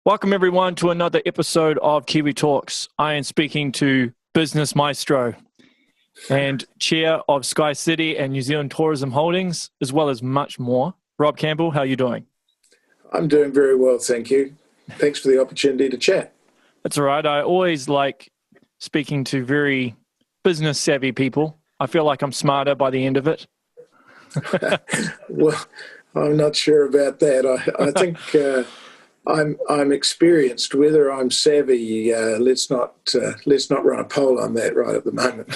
Welcome everyone to another episode of Kiwi Talks. I am speaking to business maestro and chair of Skycity and New Zealand Tourism Holdings, as well as much more. Rob Campbell, how are you doing? I'm doing very well, thank you. Thanks for the opportunity to chat. That's all right. I always like speaking to very business savvy people. I feel like I'm smarter by the end of it. Well, I'm not sure about that. I think I'm experienced. Whether I'm savvy, let's not run a poll on that right at the moment.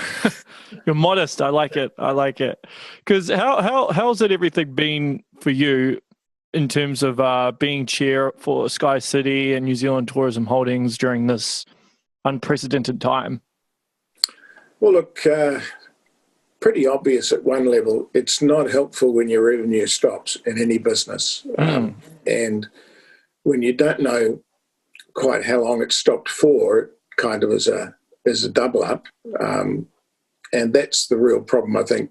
You're modest. I like it. Because how's it everything been for you in terms of being chair for Skycity and New Zealand Tourism Holdings during this unprecedented time? Well, look, pretty obvious at one level. It's not helpful when your revenue stops in any business, and when you don't know quite how long it stopped for, it kind of is a double up, and that's the real problem I think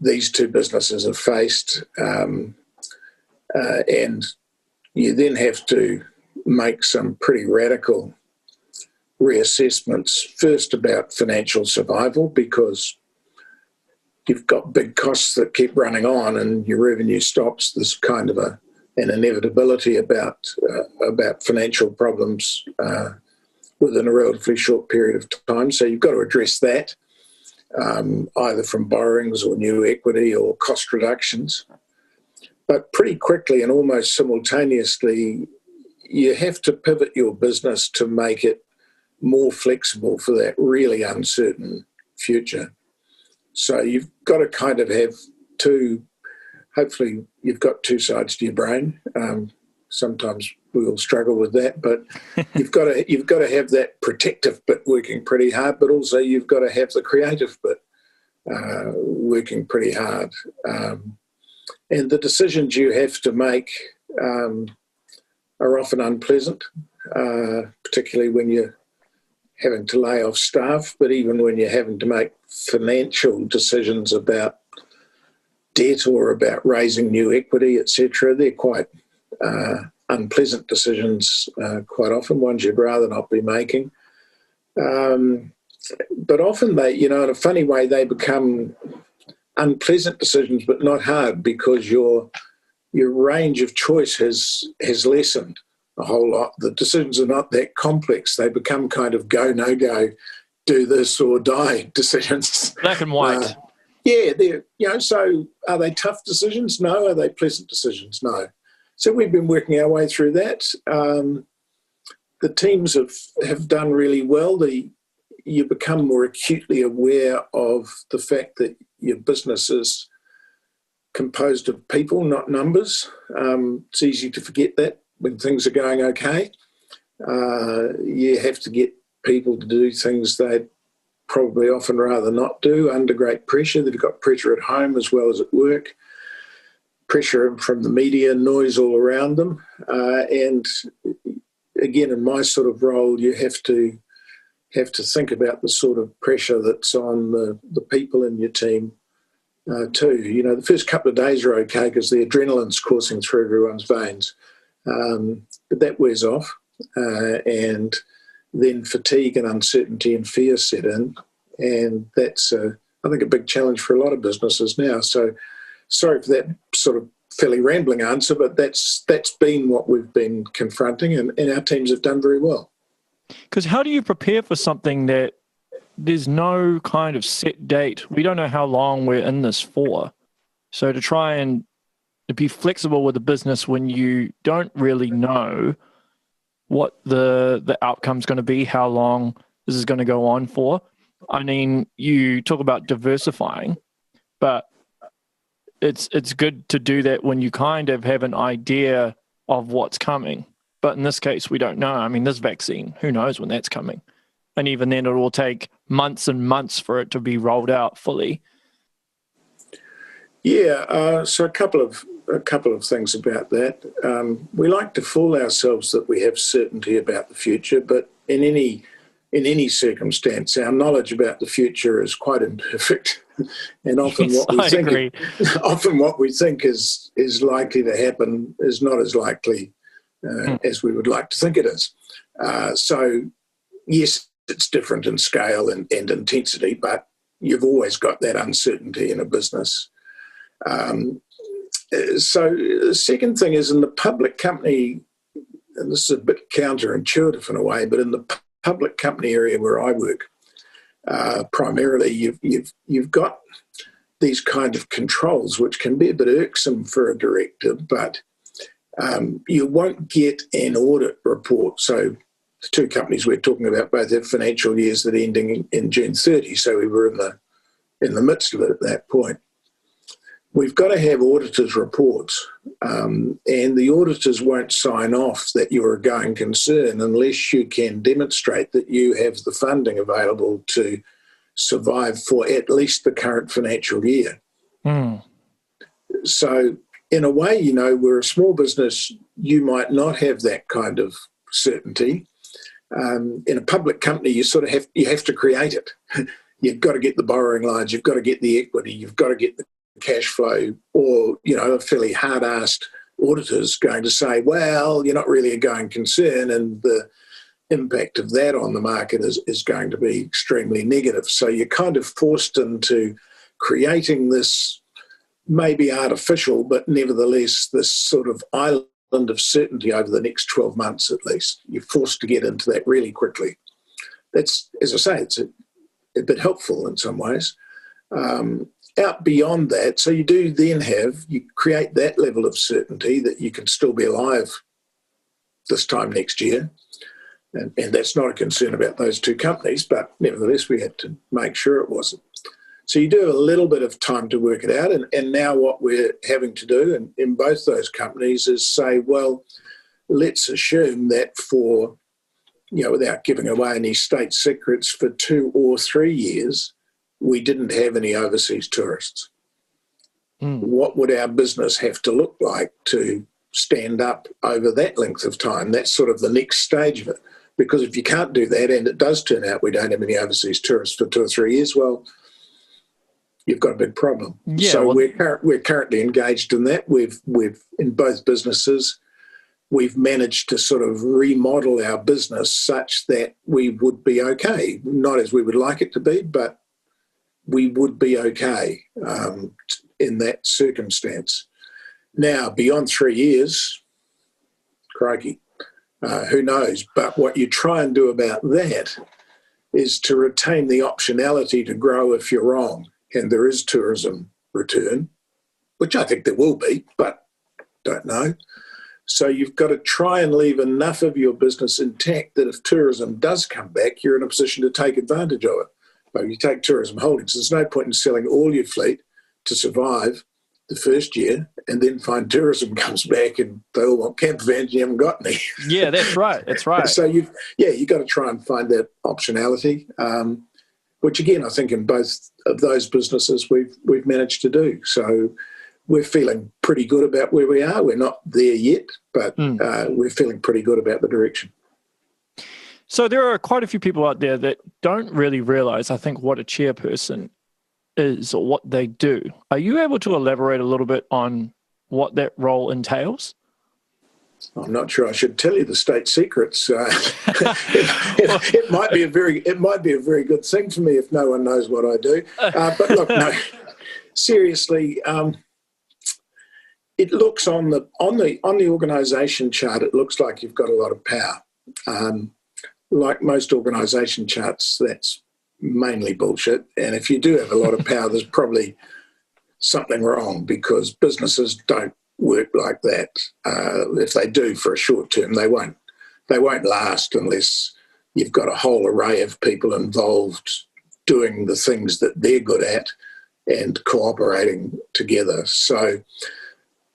these two businesses have faced. And you then have to make some pretty radical reassessments, first about financial survival, because you've got big costs that keep running on and your revenue stops. There's kind of an inevitability about financial problems within a relatively short period of time. So you've got to address that, either from borrowings or new equity or cost reductions. But pretty quickly and almost simultaneously, you have to pivot your business to make it more flexible for that really uncertain future. So you've got to kind of have hopefully you've got two sides to your brain. Sometimes we all struggle with that, but you've got to have that protective bit working pretty hard, but also you've got to have the creative bit working pretty hard. And the decisions you have to make are often unpleasant, particularly when you're having to lay off staff, but even when you're having to make financial decisions about debt or about raising new equity, etc. They're quite unpleasant decisions quite often, ones you'd rather not be making. But often they, in a funny way, they become unpleasant decisions, but not hard, because your range of choice has lessened a whole lot. The decisions are not that complex. They become kind of go, no go, do this or die decisions. Black and white. Yeah, they're, so are they tough decisions? No. Are they pleasant decisions? No. So we've been working our way through that. The teams have done really well. You become more acutely aware of the fact that your business is composed of people, not numbers. It's easy to forget that when things are going okay. You have to get people to do things they'd probably often rather not do under great pressure. They've got pressure at home as well as at work, pressure from the media, noise all around them. And again, in my sort of role, you have to think about the sort of pressure that's on the people in your team too. The first couple of days are okay because the adrenaline's coursing through everyone's veins. But that wears off, and then fatigue and uncertainty and fear set in, and that's, I think, a big challenge for a lot of businesses now. So sorry for that sort of fairly rambling answer, but that's been what we've been confronting, and our teams have done very well. Because how do you prepare for something that there's no kind of set date? We don't know how long we're in this for. So to try and be flexible with the business when you don't really know what the outcome's going to be, how long this is going to go on for. I mean, you talk about diversifying, but it's good to do that when you kind of have an idea of what's coming. But in this case, we don't know. I mean, this vaccine, who knows when that's coming? And even then, it will take months and months for it to be rolled out fully. Yeah, so a couple of things about that. We like to fool ourselves that we have certainty about the future, but in any circumstance, our knowledge about the future is quite imperfect, and often what we think is likely to happen is not as likely as we would like to think it is. So, yes, it's different in scale and intensity, but you've always got that uncertainty in a business. So the second thing is in the public company, and this is a bit counterintuitive in a way, but in the public company area where I work, primarily you've got these kind of controls, which can be a bit irksome for a director, but you won't get an audit report. So the two companies we're talking about both have financial years that are ending in June 30, so we were in the midst of it at that point. We've got to have auditors' reports, and the auditors won't sign off that you're a going concern unless you can demonstrate that you have the funding available to survive for at least the current financial year. So in a way, you know, we're a small business, you might not have that kind of certainty. In a public company, you sort of have to create it. You've got to get the borrowing lines, you've got to get the equity, you've got to get the cash flow, or, you know, a fairly hard-asked auditor's going to say, well, you're not really a going concern, and the impact of that on the market is going to be extremely negative. So you're kind of forced into creating this maybe artificial, but nevertheless this sort of island of certainty over the next 12 months at least. You're forced to get into that really quickly. That's, as I say, it's a bit helpful in some ways. Out beyond that, so you do then you create that level of certainty that you can still be alive this time next year. And that's not a concern about those two companies, but nevertheless, we had to make sure it wasn't. So you do have a little bit of time to work it out. And now what we're having to do in both those companies is say, well, let's assume that for, you know, without giving away any state secrets, for 2 or 3 years, we didn't have any overseas tourists. What would our business have to look like to stand up over that length of time? That's sort of the next stage of it. Because if you can't do that, and it does turn out we don't have any overseas tourists for 2 or 3 years, well, you've got a big problem. Yeah, so we're currently engaged in that. We've in both businesses, we've managed to sort of remodel our business such that we would be okay. Not as we would like it to be, but we would be okay in that circumstance. Now, beyond 3 years, crikey, who knows? But what you try and do about that is to retain the optionality to grow if you're wrong. And there is tourism return, which I think there will be, but don't know. So you've got to try and leave enough of your business intact that if tourism does come back, you're in a position to take advantage of it. But you take Tourism Holdings, there's no point in selling all your fleet to survive the first year and then find tourism comes back and they all want camper vans, you haven't got any. Yeah, that's right. That's right. So you've got to try and find that optionality, which again, I think in both of those businesses we've managed to do. So we're feeling pretty good about where we are. We're not there yet, but we're feeling pretty good about the direction. So there are quite a few people out there that don't really realise, I think, what a chairperson is or what they do. Are you able to elaborate a little bit on what that role entails? I'm not sure I should tell you the state secrets. It might be a very good thing for me if no one knows what I do. But look, no, seriously, it looks on the organisation chart, it looks like you've got a lot of power. Like most organisation charts, that's mainly bullshit. And if you do have a lot of power, there's probably something wrong, because businesses don't work like that. If they do for a short term, they won't last unless you've got a whole array of people involved doing the things that they're good at and cooperating together. So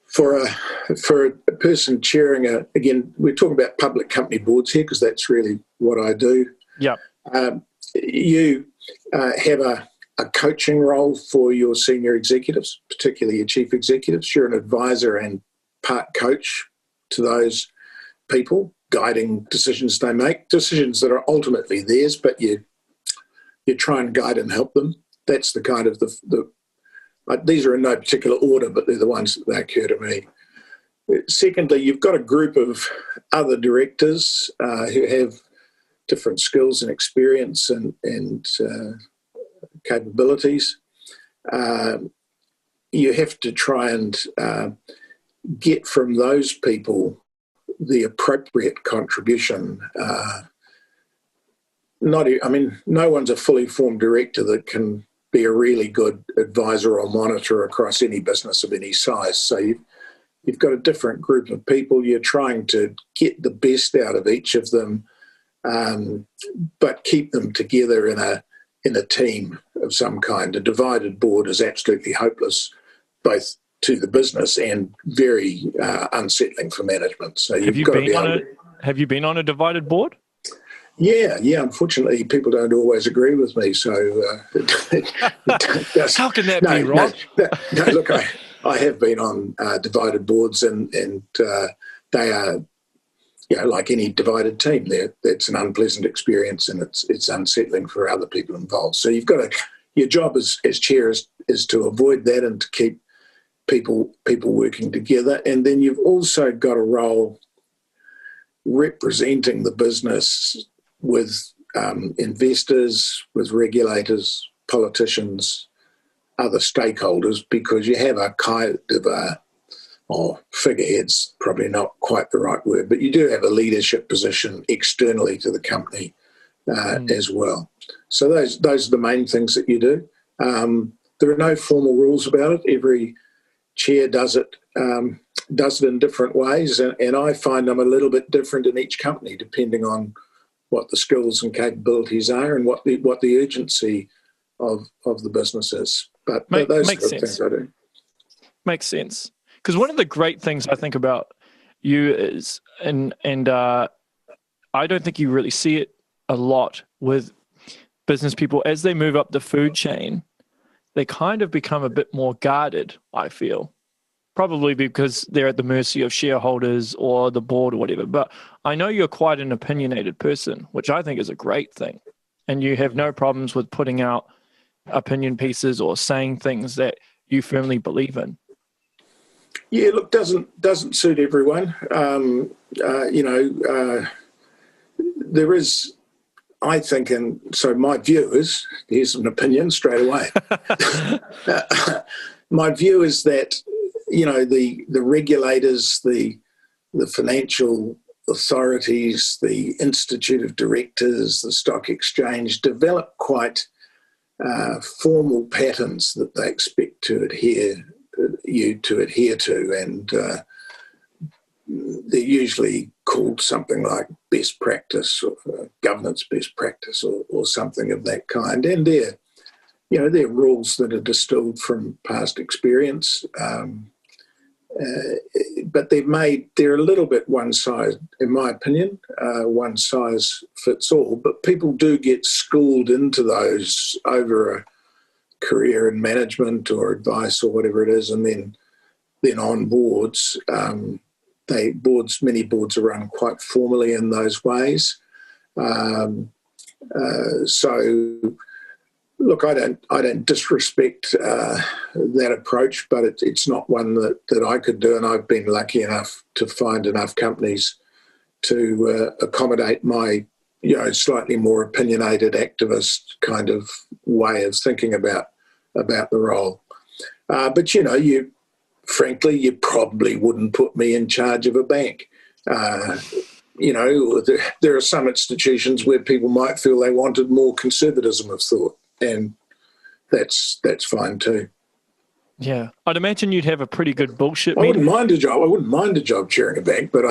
for a person chairing again, we're talking about public company boards here because that's really what I do. Yeah. You have a coaching role for your senior executives, particularly your chief executives. You're an advisor and part coach to those people, guiding decisions they make, decisions that are ultimately theirs, but you try and guide and help them. That's the kind of these are in no particular order, but they're the ones that occur to me. Secondly, you've got a group of other directors who have different skills and experience and capabilities. You have to try and get from those people the appropriate contribution. No one's a fully formed director that can be a really good advisor or monitor across any business of any size. So you've got a different group of people. You're trying to get the best out of each of them, but keep them together in a team of some kind. A divided board is absolutely hopeless, both to the business and very unsettling for management. So have you been on a divided board? Yeah. Unfortunately, people don't always agree with me. So how can that be, Rob? No, look, I have been on divided boards, and they are, like any divided team, it's an unpleasant experience, and it's unsettling for other people involved. So you've got your job as chair is to avoid that and to keep people working together, and then you've also got a role representing the business with investors, with regulators, politicians, other stakeholders, because you have a kind of figurehead's probably not quite the right word, but you do have a leadership position externally to the company as well. So those are the main things that you do. There are no formal rules about it. Every chair does it in different ways, and I find I'm a little bit different in each company depending on what the skills and capabilities are and what the urgency of the business is. But those are the things I do. Makes sense. Because one of the great things I think about you is, and I don't think you really see it a lot with business people, as they move up the food chain, they kind of become a bit more guarded, I feel. Probably because they're at the mercy of shareholders or the board or whatever. But I know you're quite an opinionated person, which I think is a great thing. And you have no problems with putting out opinion pieces or saying things that you firmly believe in. Yeah, look, doesn't suit everyone. There is, I think, and so my view is, here's an opinion straight away. My view is that, the regulators, the financial authorities, the Institute of Directors, the Stock Exchange develop quite formal patterns that they expect you to adhere to, and they're usually called something like best practice or governance best practice or something of that kind. And they're rules that are distilled from past experience, but they're a little bit one size, in my opinion, one size fits all. But people do get schooled into those over a career in management or advice or whatever it is, and then on boards, many boards are run quite formally in those ways. So, look, I don't disrespect that approach, but it's not one that I could do, and I've been lucky enough to find enough companies to accommodate my slightly more opinionated activist kind of way of thinking about the role. But you probably wouldn't put me in charge of a bank. There are some institutions where people might feel they wanted more conservatism of thought, and that's fine too. Yeah, I'd imagine you'd have a pretty good bullshit meeting. I wouldn't mind a job chairing a bank, but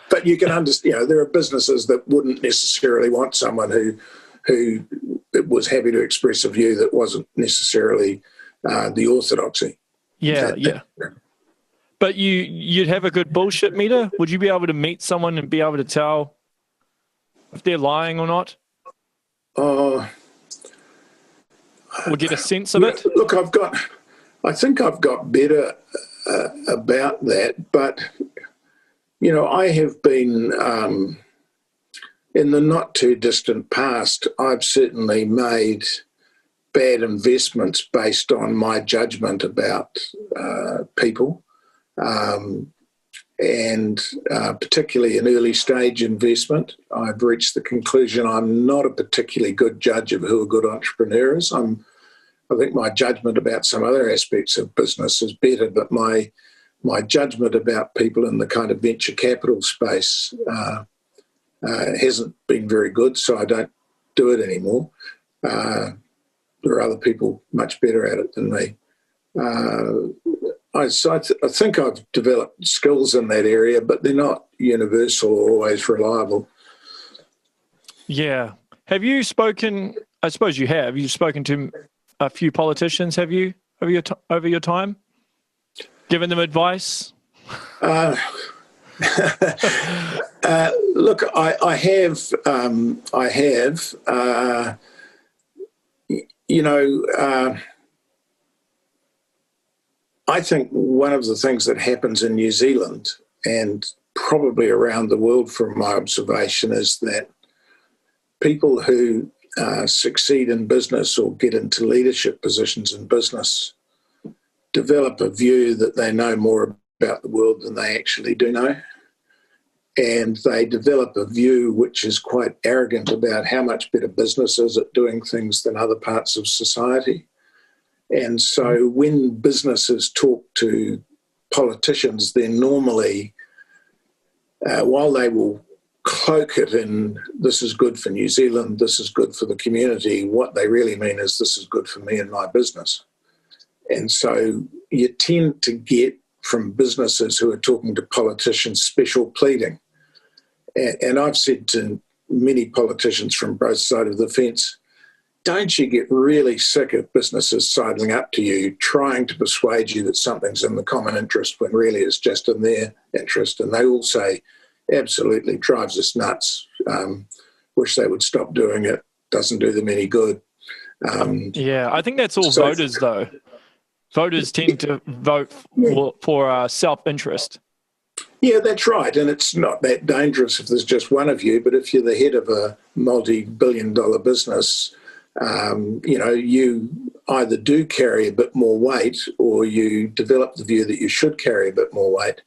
but you can understand. There are businesses that wouldn't necessarily want someone who was happy to express a view that wasn't necessarily the orthodoxy. Yeah. But you'd have a good bullshit meter? Would you be able to meet someone and be able to tell if they're lying or not? Or get a sense of it? Look, I think I've got better about that, but, I have been, in the not too distant past, I've certainly made bad investments based on my judgment about people, and particularly an early stage investment. I've reached the conclusion I'm not a particularly good judge of who a good entrepreneur is. I think my judgment about some other aspects of business is better, but my judgment about people in the kind of venture capital space hasn't been very good, so I don't do it anymore. There are other people much better at it than me. I think I've developed skills in that area, but they're not universal or always reliable. Yeah. Have you spoken, I suppose you have, you've spoken to a few politicians, have you, over your time? Given them advice? Look, I have. I think one of the things that happens in New Zealand and probably around the world from my observation is that people who succeed in business or get into leadership positions in business develop a view that they know more about the world than they actually do know. And they develop a view which is quite arrogant about how much better business is at doing things than other parts of society. And so when businesses talk to politicians, they're normally, while they will cloak it in this is good for New Zealand, this is good for the community, what they really mean is this is good for me and my business. And so you tend to get from businesses who are talking to politicians special pleading. And I've said to many politicians from both sides of the fence, don't you get really sick of businesses sidling up to you, trying to persuade you that something's in the common interest when really it's just in their interest? And they all say, absolutely, drives us nuts. Wish they would stop doing it. Doesn't do them any good. Yeah, I think that's all voters, though. Voters tend to vote for self-interest. Yeah, that's right. And it's not that dangerous if there's just one of you, but if you're the head of a multi-billion-dollar business, you either do carry a bit more weight or you develop the view that you should carry a bit more weight.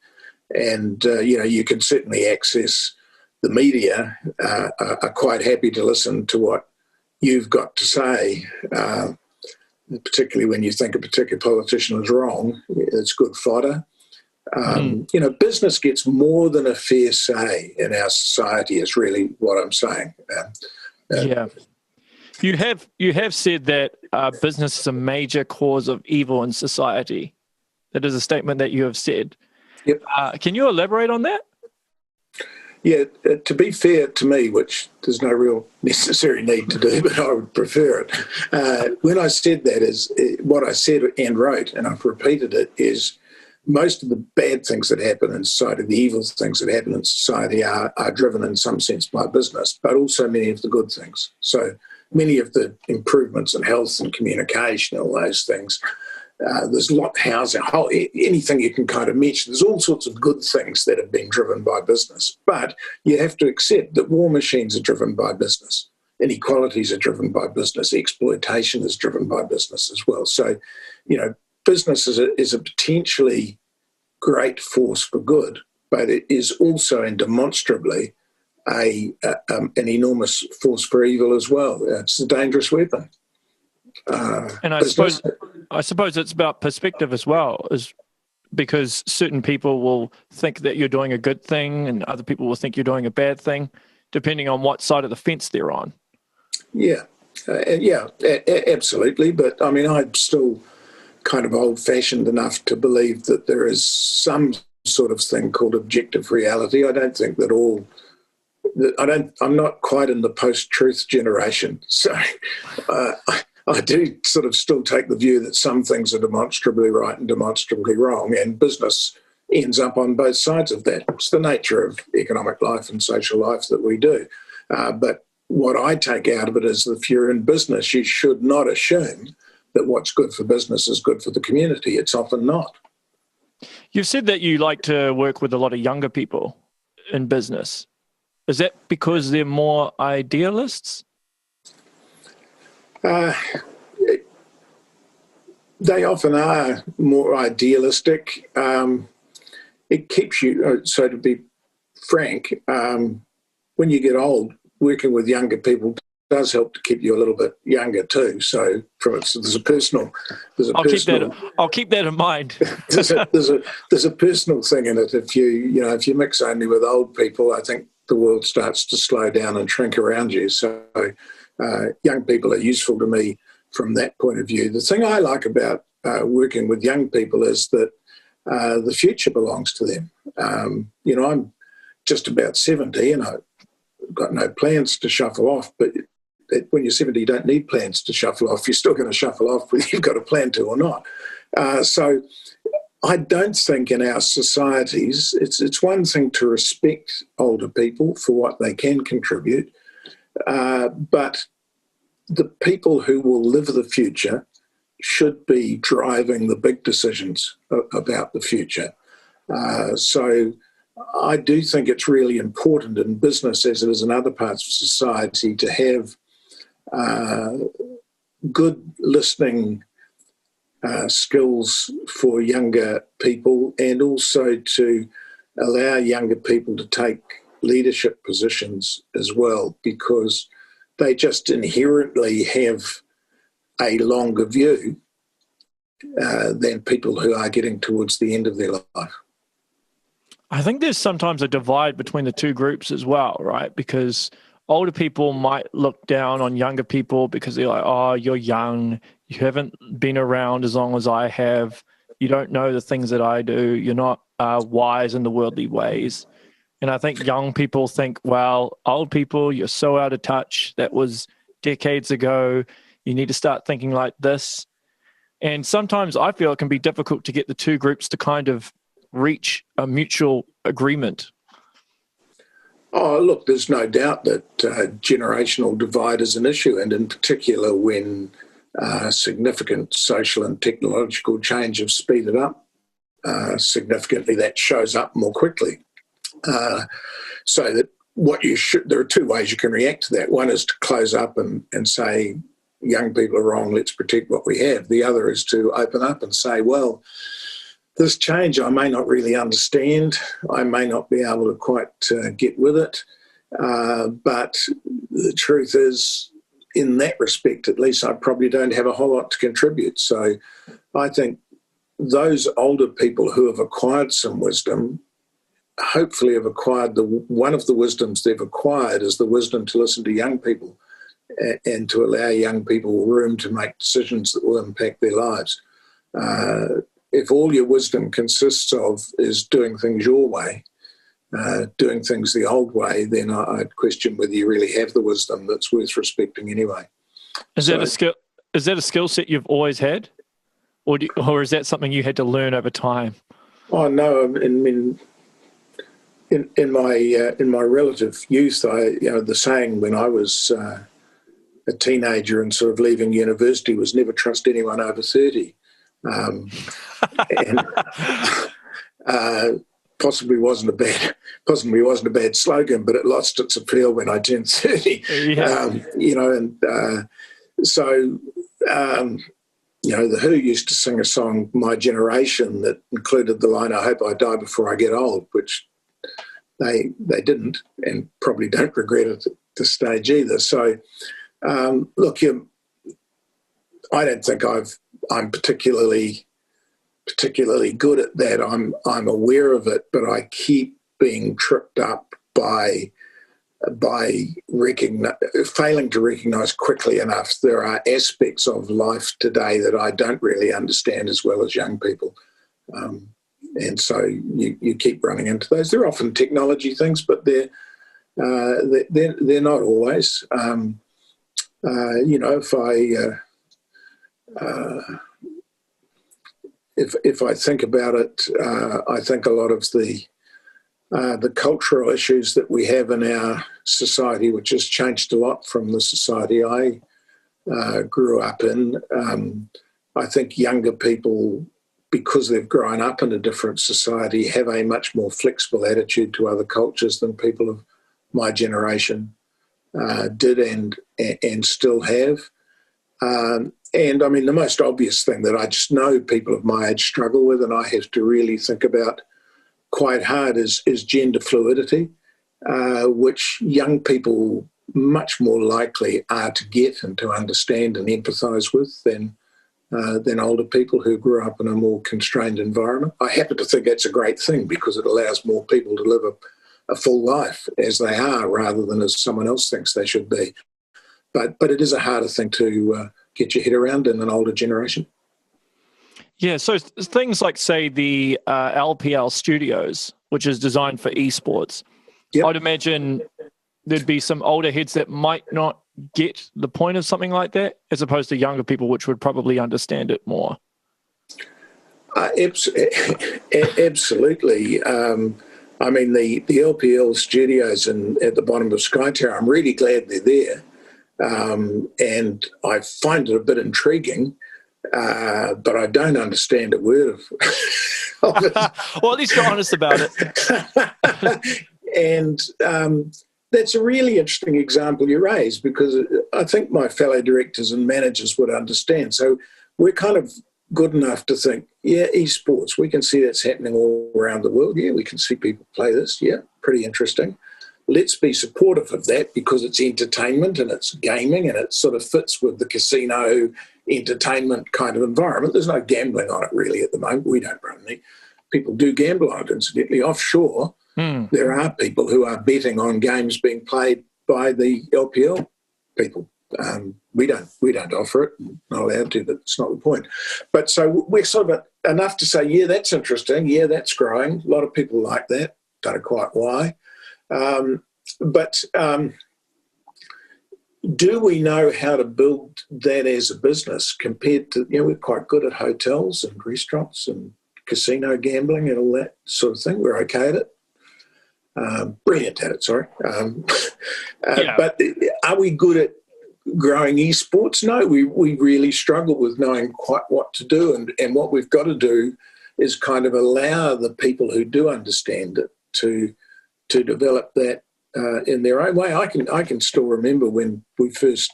And, you can certainly access the media, are quite happy to listen to what you've got to say, particularly when you think a particular politician is wrong. It's good fodder. Business gets more than a fair say in our society is really what I'm saying. Yeah. You have said that business is a major cause of evil in society. That is a statement that you have said. Yep. Can you elaborate on that? Yeah, to be fair to me, which there's no real necessary need to do, but I would prefer it. When I said that, is what I said and wrote, and I've repeated it, is most of the bad things that happen in society, the evil things that happen in society are driven in some sense by business, but also many of the good things. So many of the improvements in health and communication, all those things, there's a lot of housing, anything you can kind of mention. There's all sorts of good things that have been driven by business. But you have to accept that war machines are driven by business. Inequalities are driven by business. Exploitation is driven by business as well. So, business is a potentially great force for good, but it is also and demonstrably an enormous force for evil as well. It's a dangerous weapon. And I suppose it's about perspective as well, is because certain people will think that you're doing a good thing and other people will think you're doing a bad thing, depending on what side of the fence they're on. Yeah, absolutely. But I mean, I'm still kind of old-fashioned enough to believe that there is some sort of thing called objective reality. I don't think that all. I'm not quite in the post-truth generation, so I do sort of still take the view that some things are demonstrably right and demonstrably wrong, and business ends up on both sides of that. It's the nature of economic life and social life that we do. But what I take out of it is that if you're in business, you should not assume that what's good for business is good for the community. It's often not. You've said that you like to work with a lot of younger people in business. Is that because they're more idealists? they often are more idealistic. It keeps you, so to be frank, when you get old, working with younger people does help to keep you a little bit younger too. So there's a personal. I'll keep that in mind. there's a personal thing in it. If you mix only with old people, I think the world starts to slow down and shrink around you. So young people are useful to me from that point of view. The thing I like about working with young people is that the future belongs to them. I'm just about 70 and I've got no plans to shuffle off, but when you're 70, you don't need plans to shuffle off. You're still going to shuffle off whether you've got a plan to or not. So I don't think in our societies, it's one thing to respect older people for what they can contribute, but the people who will live the future should be driving the big decisions about the future. So I do think it's really important in business, as it is in other parts of society, to have good listening skills for younger people, and also to allow younger people to take leadership positions as well, because they just inherently have a longer view than people who are getting towards the end of their life. I think there's sometimes a divide between the two groups as well, right? Because older people might look down on younger people because they're like, oh, you're young, you haven't been around as long as I have, you don't know the things that I do, you're not wise in the worldly ways. And I think young people think, well, old people, you're so out of touch, that was decades ago, you need to start thinking like this. And sometimes I feel it can be difficult to get the two groups to kind of reach a mutual agreement. Oh, look, there's no doubt that generational divide is an issue, and in particular when significant social and technological change have speeded up significantly, that shows up more quickly. So that there are two ways you can react to that. One is to close up and say, young people are wrong, let's protect what we have. The other is to open up and say, well, this change I may not really understand, I may not be able to quite get with it, but the truth is, in that respect at least, I probably don't have a whole lot to contribute. So I think those older people who have acquired some wisdom hopefully have acquired one of the wisdoms they've acquired is the wisdom to listen to young people and to allow young people room to make decisions that will impact their lives. If all your wisdom consists of is doing things your way, doing things the old way, then I'd question whether you really have the wisdom that's worth respecting anyway. Is that a skill set you've always had, or is that something you had to learn over time? Oh no, in my relative youth, the saying when I was a teenager and sort of leaving university was never trust anyone over 30. And possibly wasn't a bad slogan, but it lost its appeal when I turned 30. Yeah. The Who used to sing a song, My Generation, that included the line, I hope I die before I get old, which they didn't, and probably don't regret it at this stage either. So, look, I don't think I'm particularly good at that. I'm aware of it, but I keep being tripped up by failing to recognise quickly enough there are aspects of life today that I don't really understand as well as young people. And so you keep running into those. They're often technology things, but they're not always. If I think about it, I think a lot of the cultural issues that we have in our society, which has changed a lot from the society I grew up in, I think younger people, because they've grown up in a different society, have a much more flexible attitude to other cultures than people of my generation did and still have. And I mean, the most obvious thing that I just know people of my age struggle with, and I have to really think about quite hard, is gender fluidity, which young people much more likely are to get and to understand and empathise with than older people who grew up in a more constrained environment. I happen to think that's a great thing because it allows more people to live a full life as they are rather than as someone else thinks they should be. But it is a harder thing to get your head around in an older generation. Yeah, so things like, say, the LPL Studios, which is designed for esports, yep. I'd imagine there'd be some older heads that might not get the point of something like that, as opposed to younger people, which would probably understand it more. Absolutely. I mean, the LPL Studios at the bottom of Sky Tower, I'm really glad they're there. And I find it a bit intriguing, but I don't understand a word of it. Well, at least you're honest about it. And that's a really interesting example you raise, because I think my fellow directors and managers would understand. So we're kind of good enough to think, yeah, esports, we can see that's happening all around the world. Yeah, we can see people play this. Yeah, pretty interesting. Let's be supportive of that because it's entertainment and it's gaming and it sort of fits with the casino entertainment kind of environment. There's no gambling on it really at the moment. We don't run any. People do gamble on it, incidentally, offshore. There are people who are betting on games being played by the LPL people. We don't offer it, not allowed to, but it's not the point. But so we're sort of enough to say, yeah, that's interesting. Yeah, that's growing. A lot of people like that. Don't know quite why. But do we know how to build that as a business compared to, we're quite good at hotels and restaurants and casino gambling and all that sort of thing. We're okay at it. Brilliant at it, sorry. Yeah. But are we good at growing esports? No, we really struggle with knowing quite what to do. And what we've got to do is kind of allow the people who do understand it to develop that in their own way. I can still remember when we first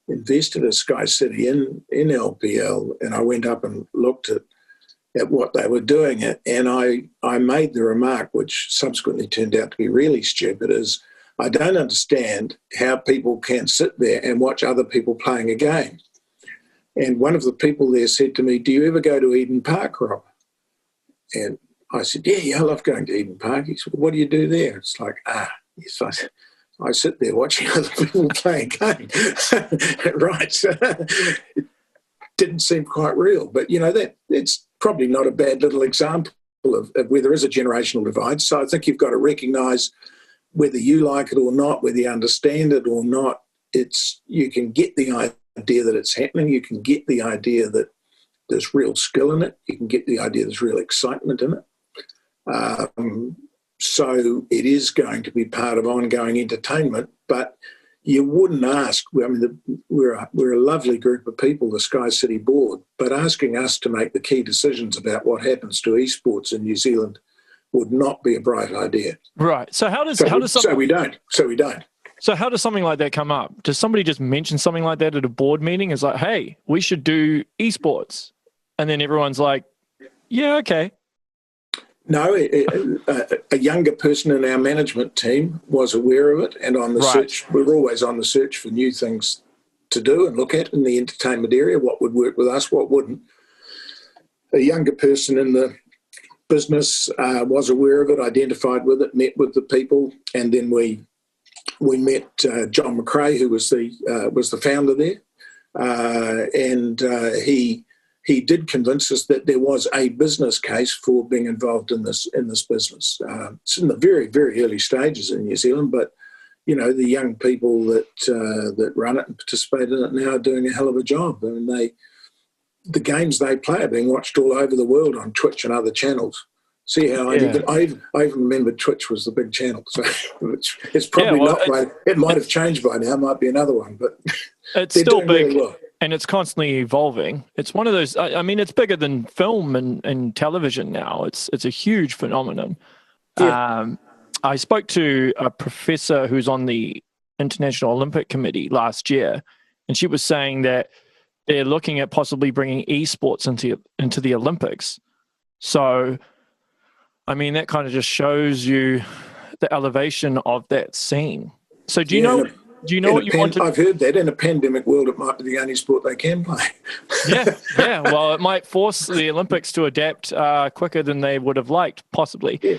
invested at Skycity in LPL, and I went up and looked at what they were doing, and I made the remark, which subsequently turned out to be really stupid, is I don't understand how people can sit there and watch other people playing a game. And one of the people there said to me, "Do you ever go to Eden Park, Rob?" And I said, yeah, I love going to Eden Park. He said, "What do you do there?" It's like, yes, I sit there watching other people play a game. Right. It didn't seem quite real. But, it's probably not a bad little example of where there is a generational divide. So I think you've got to recognise whether you like it or not, whether you understand it or not, you can get the idea that it's happening. You can get the idea that there's real skill in it. You can get the idea there's real excitement in it. So it is going to be part of ongoing entertainment, but you wouldn't ask, we're a lovely group of people, the Skycity board, but asking us to make the key decisions about what happens to esports in New Zealand would not be a bright idea. Right. So we don't. So how does something like that come up? Does somebody just mention something like that at a board meeting? It's like, hey, we should do esports. And then everyone's like, yeah, okay. No, a younger person in our management team was aware of it and on the search. We're always on the search for new things to do and look at in the entertainment area, what would work with us, what wouldn't. A younger person in the business was aware of it, identified with it, met with the people, and then we met John McRae, who was the founder there, and he did convince us that there was a business case for being involved in this business. It's in the very, very early stages in New Zealand, but the young people that run it and participate in it now are doing a hell of a job. I mean, the games they play are being watched all over the world on Twitch and other channels. See how I even remember Twitch was the big channel, so it's probably not. It might have changed by now. It might be another one, but it's still big. Really well. And it's constantly evolving. It's one of those, it's bigger than film and television now. It's a huge phenomenon. Yeah. I spoke to a professor who's on the International Olympic Committee last year, and she was saying that they're looking at possibly bringing esports into the Olympics. So, I mean, that kind of just shows you the elevation of that scene. So do you know what you want to... I've heard that in a pandemic world, it might be the only sport they can play. Yeah. Well, it might force the Olympics to adapt quicker than they would have liked, possibly. Yeah.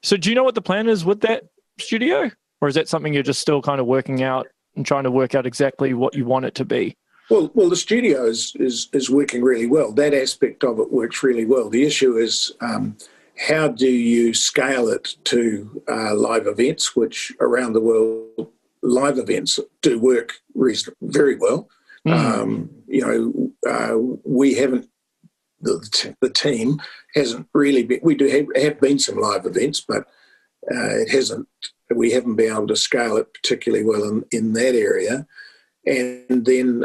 So do you know what the plan is with that studio? Or is that something you're just still kind of working out and trying to work out exactly what you want it to be? Well, the studio is working really well. That aspect of it works really well. The issue is how do you scale it to live events, which around the world, live events do work very well. We haven't, the team hasn't really been, we have been some live events, but we haven't been able to scale it particularly well in that area. And then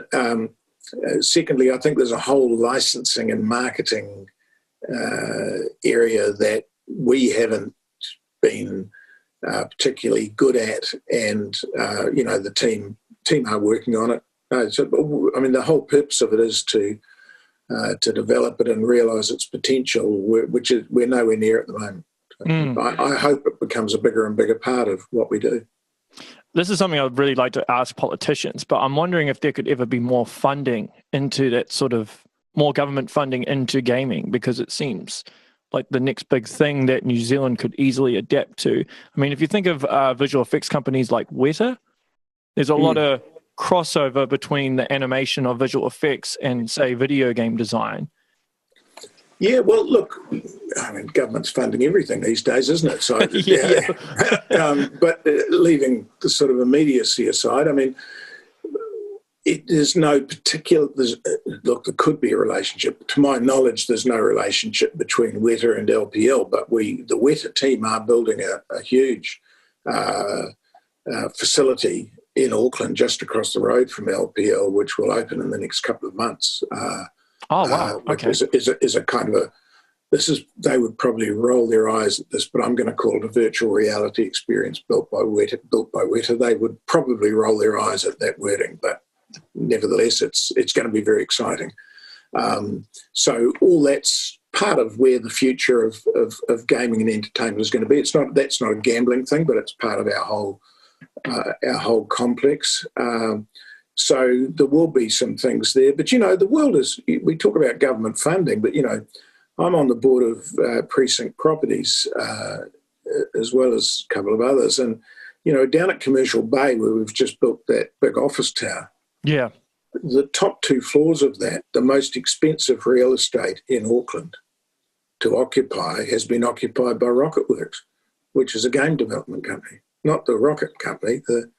secondly, I think there's a whole licensing and marketing area that we haven't been particularly good at, and the team are working on it. The whole purpose of it is to develop it and realise its potential, which we're nowhere near at the moment. I hope it becomes a bigger and bigger part of what we do. This is something I'd really like to ask politicians, but I'm wondering if there could ever be more funding into that sort of, more government funding into gaming, because it seems like the next big thing that New Zealand could easily adapt to. I mean, if you think of visual effects companies like Weta, there's a lot of crossover between the animation of visual effects and, say, video game design. Yeah, well, look, I mean, government's funding everything these days, isn't it? So, but leaving the sort of immediacy aside, I mean, there's no particular. Look, there could be a relationship. To my knowledge, there's no relationship between Weta and LPL, but the Weta team are building a huge facility in Auckland, just across the road from LPL, which will open in the next couple of months. Oh, wow. Okay. Is a kind of they would probably roll their eyes at this, but I'm going to call it a virtual reality experience built by Weta. They would probably roll their eyes at that wording, but nevertheless, it's going to be very exciting. So all that's part of where the future of gaming and entertainment is going to be. That's not a gambling thing, but it's part of our whole complex. So there will be some things there. But, the world is, we talk about government funding, but, I'm on the board of Precinct Properties as well as a couple of others. And, down at Commercial Bay, where we've just built that big office tower, the top 2 floors of that, the most expensive real estate in Auckland to occupy, has been occupied by Rocketwerkz, which is a game development company, not the rocket company, the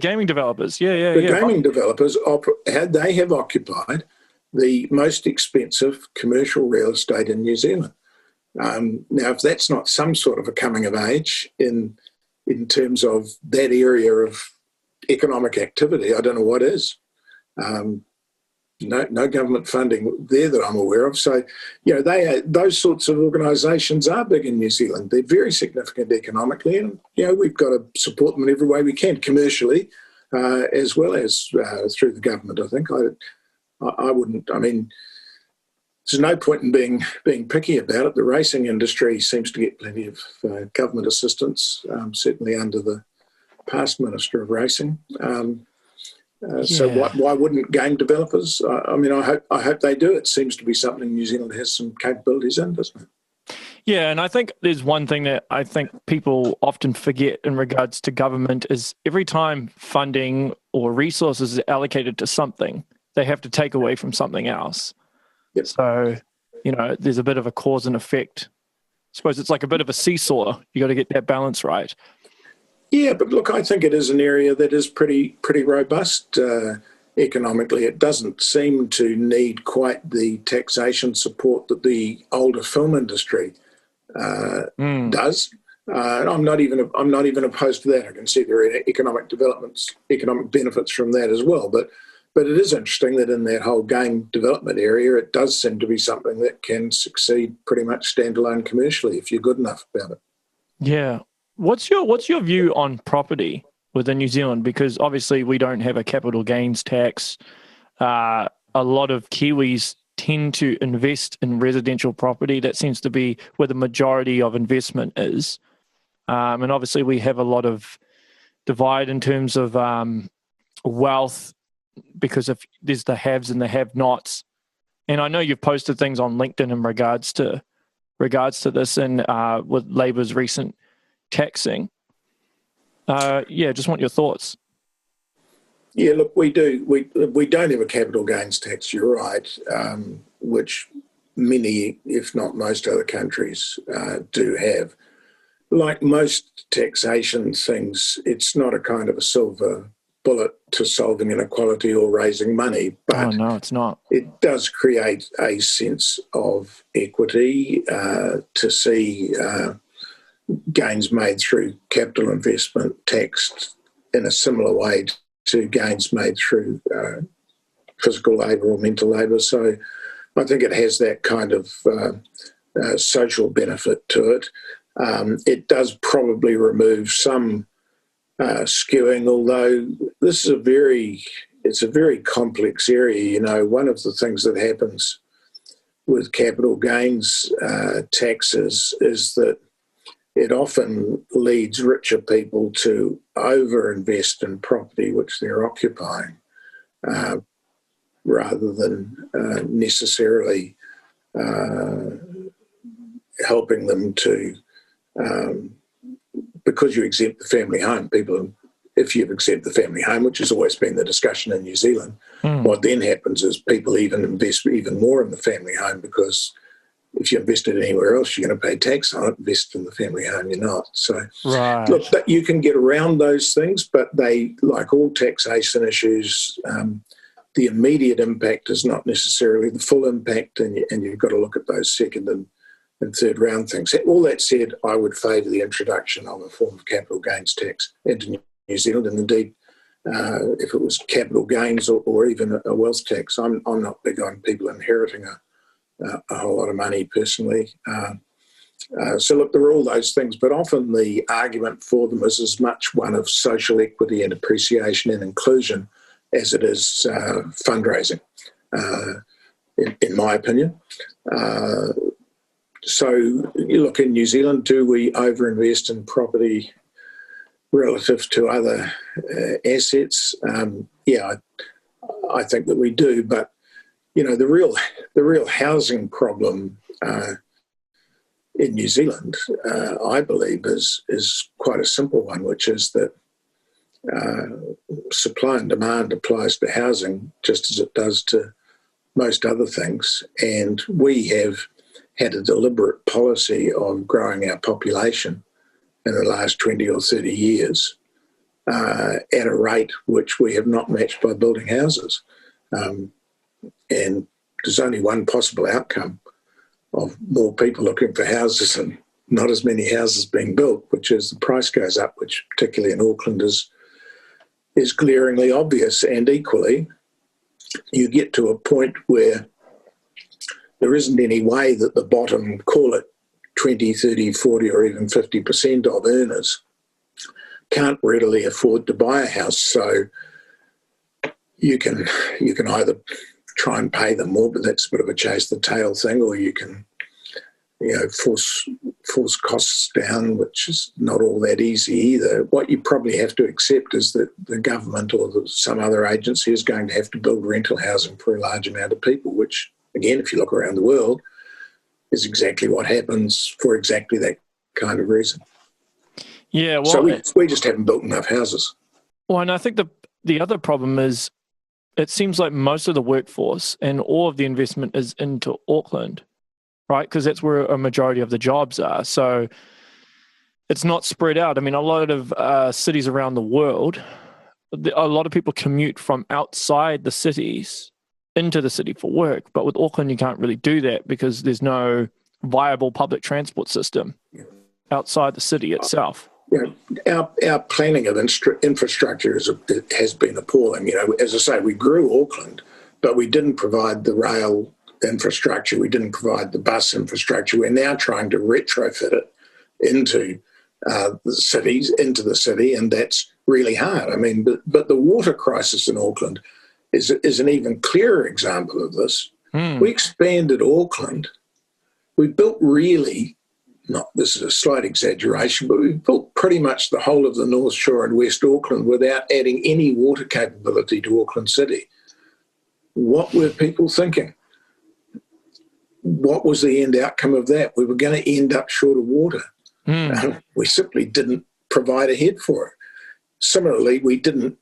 gaming developers. Gaming developers, they have occupied the most expensive commercial real estate in New Zealand. Now, if that's not some sort of a coming of age in terms of that area of economic activity, I don't know what is. No government funding there that I'm aware of. So, those sorts of organisations are big in New Zealand. They're very significant economically, and we've got to support them in every way we can, commercially, as well as through the government. I think I wouldn't. I mean, there's no point in being picky about it. The racing industry seems to get plenty of government assistance, certainly under the past Minister of Racing. So why wouldn't game developers? I hope they do. It seems to be something New Zealand has some capabilities in, doesn't it? Yeah, and I think there's one thing that I think people often forget in regards to government is every time funding or resources is allocated to something, they have to take away from something else. Yep. So, there's a bit of a cause and effect. I suppose it's like a bit of a seesaw. You got to get that balance right. Yeah, but look, I think it is an area that is pretty robust economically. It doesn't seem to need quite the taxation support that the older film industry does. I'm not even opposed to that. I can see there are economic benefits from that as well. But it is interesting that in that whole game development area, it does seem to be something that can succeed pretty much standalone commercially if you're good enough about it. Yeah. What's your view on property within New Zealand? Because obviously we don't have a capital gains tax. a lot of Kiwis tend to invest in residential property. That seems to be where the majority of investment is. And obviously we have a lot of divide in terms of wealth, because if there's the haves and the have-nots. And I know you've posted things on LinkedIn in regards to this, and with Labour's recent taxing. Just want your thoughts. Yeah, look, we do. We don't have a capital gains tax, you're right, which many, if not most other countries do have. Like most taxation things, it's not a kind of a silver bullet to solving inequality or raising money, but no, it's not. It does create a sense of equity to see gains made through capital investment taxed in a similar way to gains made through physical labour or mental labour. So I think it has that kind of social benefit to it. It does probably remove some skewing, although this is it's a very complex area. You know, one of the things that happens with capital gains taxes is that it often leads richer people to overinvest in property which they're occupying, rather than necessarily helping them to, because you exempt the family home, if you exempt the family home, which has always been the discussion in New Zealand, what then happens is people even invest even more in the family home, because if you invested anywhere else, you're going to pay tax on it. Invest in the family home, you're not. So, right. Look, you can get around those things, but they, like all taxation issues, the immediate impact is not necessarily the full impact, and you've got to look at those second and third round things. All that said, I would favour the introduction of a form of capital gains tax into New Zealand, and indeed, if it was capital gains or even a wealth tax. I'm not big on people inheriting a whole lot of money personally. So look, there are all those things, but often the argument for them is as much one of social equity and appreciation and inclusion as it is fundraising, in my opinion. So you look, in New Zealand, do we overinvest in property relative to other assets? I think that we do, but you know, the real housing problem in New Zealand, I believe, is quite a simple one, which is that supply and demand applies to housing just as it does to most other things, and we have had a deliberate policy of growing our population in the last 20 or 30 years at a rate which we have not matched by building houses. And there's only one possible outcome of more people looking for houses and not as many houses being built, which is the price goes up, which particularly in Auckland is glaringly obvious. And equally, you get to a point where there isn't any way that the bottom, call it 20, 30, 40 or even 50% of earners can't readily afford to buy a house. So you can either try and pay them more, but that's a bit of a chase the tail thing, or you can, force costs down, which is not all that easy either. What you probably have to accept is that the government or some other agency is going to have to build rental housing for a large amount of people, which, again, if you look around the world, is exactly what happens for exactly that kind of reason. Yeah, well, so we just haven't built enough houses. Well, and I think the other problem is it seems like most of the workforce and all of the investment is into Auckland, right? Because that's where a majority of the jobs are. So it's not spread out. I mean, a lot of cities around the world, a lot of people commute from outside the cities into the city for work. But with Auckland, you can't really do that because there's no viable public transport system outside the city itself. Our planning of infrastructure has been appalling. As I say, we grew Auckland, but we didn't provide the rail infrastructure. We didn't provide the bus infrastructure. We're now trying to retrofit it into the city, and that's really hard. I mean, but the water crisis in Auckland is an even clearer example of this. Hmm. We expanded Auckland. We built really, not this is a slight exaggeration, but we built pretty much the whole of the North Shore and West Auckland without adding any water capability to Auckland City. What were people thinking? What was the end outcome of that? We were going to end up short of water. We simply didn't provide a head for it. Similarly, we didn't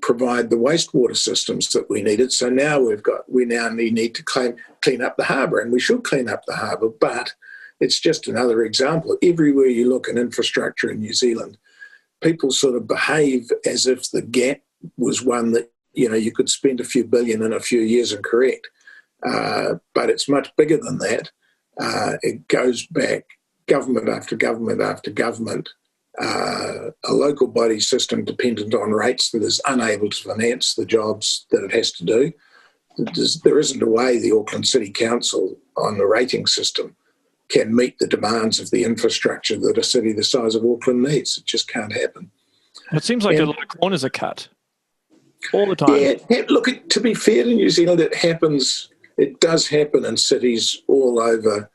provide the wastewater systems that we needed. So now we now need to clean up the harbour, and we should clean up the harbour. But it's just another example. Everywhere you look in infrastructure in New Zealand, people sort of behave as if the gap was one that you could spend a few billion in a few years and correct. But it's much bigger than that. It goes back government after government after government. A local body system dependent on rates that is unable to finance the jobs that it has to do. There isn't a way the Auckland City Council on the rating system can meet the demands of the infrastructure that a city the size of Auckland needs. It just can't happen. It seems like a lot of corners are cut all the time. Yeah, look, to be fair to New Zealand, it does happen in cities all over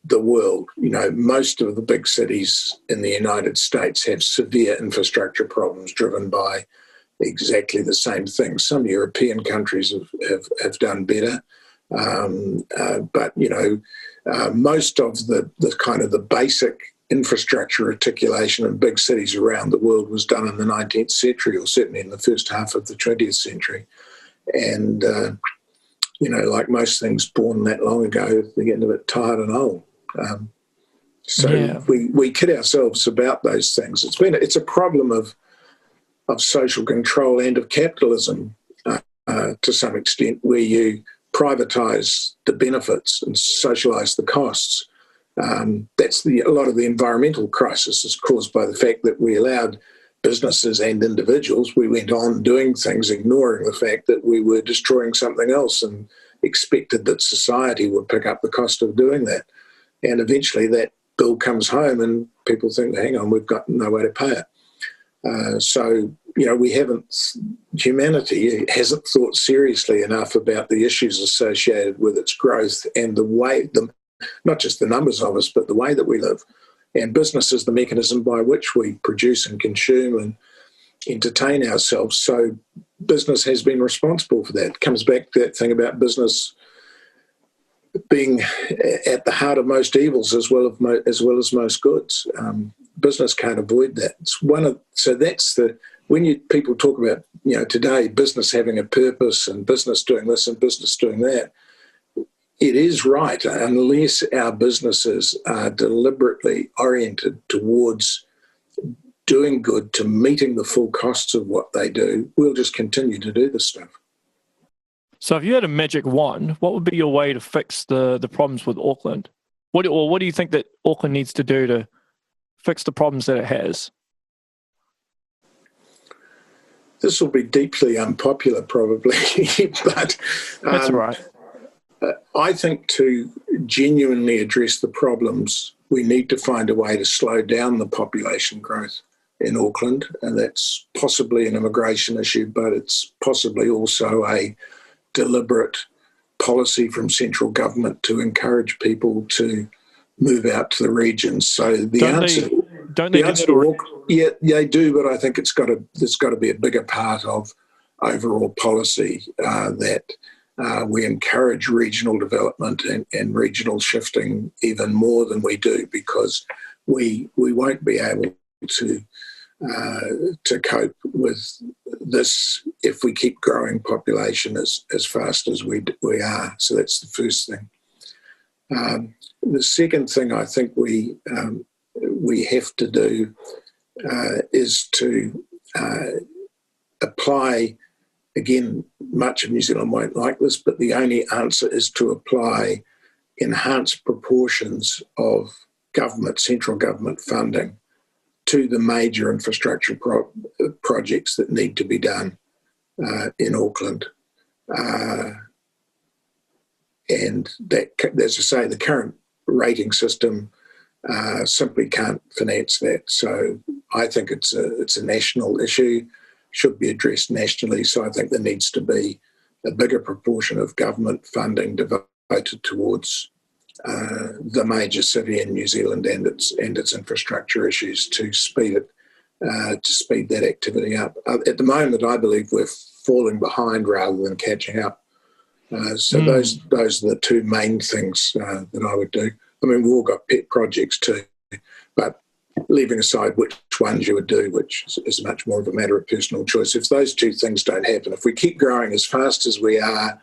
the world. Most of the big cities in the United States have severe infrastructure problems driven by exactly the same thing. Some European countries have done better, but most of the kind of the basic infrastructure articulation in big cities around the world was done in the 19th century, or certainly in the first half of the 20th century. And like most things born that long ago, they're getting a bit tired and old. We kid ourselves about those things. It's a problem of social control and of capitalism to some extent, where you privatise the benefits and socialise the costs. That's a lot of the environmental crisis is caused by the fact that we allowed businesses and individuals, we went on doing things, ignoring the fact that we were destroying something else, and expected that society would pick up the cost of doing that. And eventually that bill comes home and people think, hang on, we've got no way to pay it. Humanity hasn't thought seriously enough about the issues associated with its growth and the way, not just the numbers of us, but the way that we live. And business is the mechanism by which we produce and consume and entertain ourselves. So business has been responsible for that. It comes back to that thing about business being at the heart of most evils as well as most goods. Business can't avoid that. When people talk about today business having a purpose and business doing this and business doing that, it is right, unless our businesses are deliberately oriented towards doing good, to meeting the full costs of what they do, we'll just continue to do this stuff. So if you had a magic wand, what would be your way to fix the problems with Auckland? What do you think that Auckland needs to do to fix the problems that it has? This will be deeply unpopular probably, but that's all right. I think to genuinely address the problems, we need to find a way to slow down the population growth in Auckland, and that's possibly an immigration issue, but it's possibly also a deliberate policy they do, but I think there's got to be a bigger part of overall policy that we encourage regional development and regional shifting even more than we do, because we won't be able to cope with this if we keep growing population as fast as we are. So that's the first thing. The second thing I think we have to do is to apply, again, much of New Zealand won't like this, but the only answer is to apply enhanced proportions of central government funding to the major infrastructure projects that need to be done in Auckland. And that, as I say, the current rating system simply can't finance that. So I think it's a national issue. should be addressed nationally. So I think there needs to be a bigger proportion of government funding devoted towards the major city in New Zealand and its infrastructure issues to speed that activity up. At the moment, I believe we're falling behind rather than catching up. So those are the two main things that I would do. I mean, we've all got pet projects too, but leaving aside which ones you would do, which is much more of a matter of personal choice. If those two things don't happen, if we keep growing as fast as we are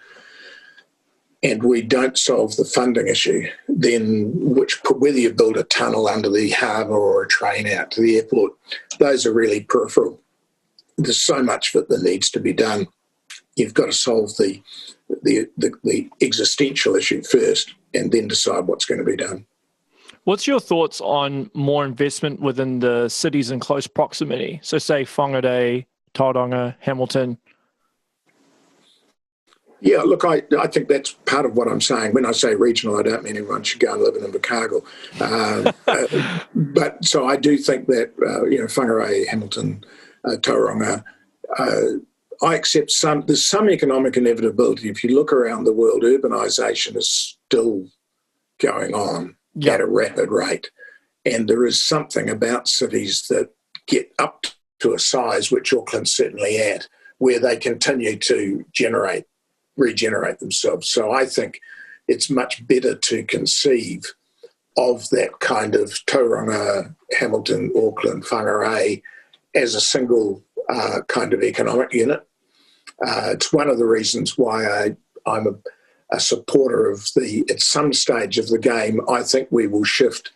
and we don't solve the funding issue, then whether you build a tunnel under the harbour or a train out to the airport, those are really peripheral. There's so much of it that needs to be done. You've got to solve the existential issue first and then decide what's going to be done. What's your thoughts on more investment within the cities in close proximity? So say Whangarei, Tauranga, Hamilton. Yeah, look, I think that's part of what I'm saying. When I say regional, I don't mean everyone should go and live in Invercargill. But so I do think that, Whangarei, Hamilton, Tauranga, I accept there's some economic inevitability. If you look around the world, urbanisation is still going on at a rapid rate. And there is something about cities that get up to a size, which Auckland's certainly at, where they continue to regenerate themselves. So I think it's much better to conceive of that kind of Tauranga, Hamilton, Auckland, Whangarei as a single kind of economic unit. It's one of the reasons why I'm a supporter of at some stage of the game, I think we will shift,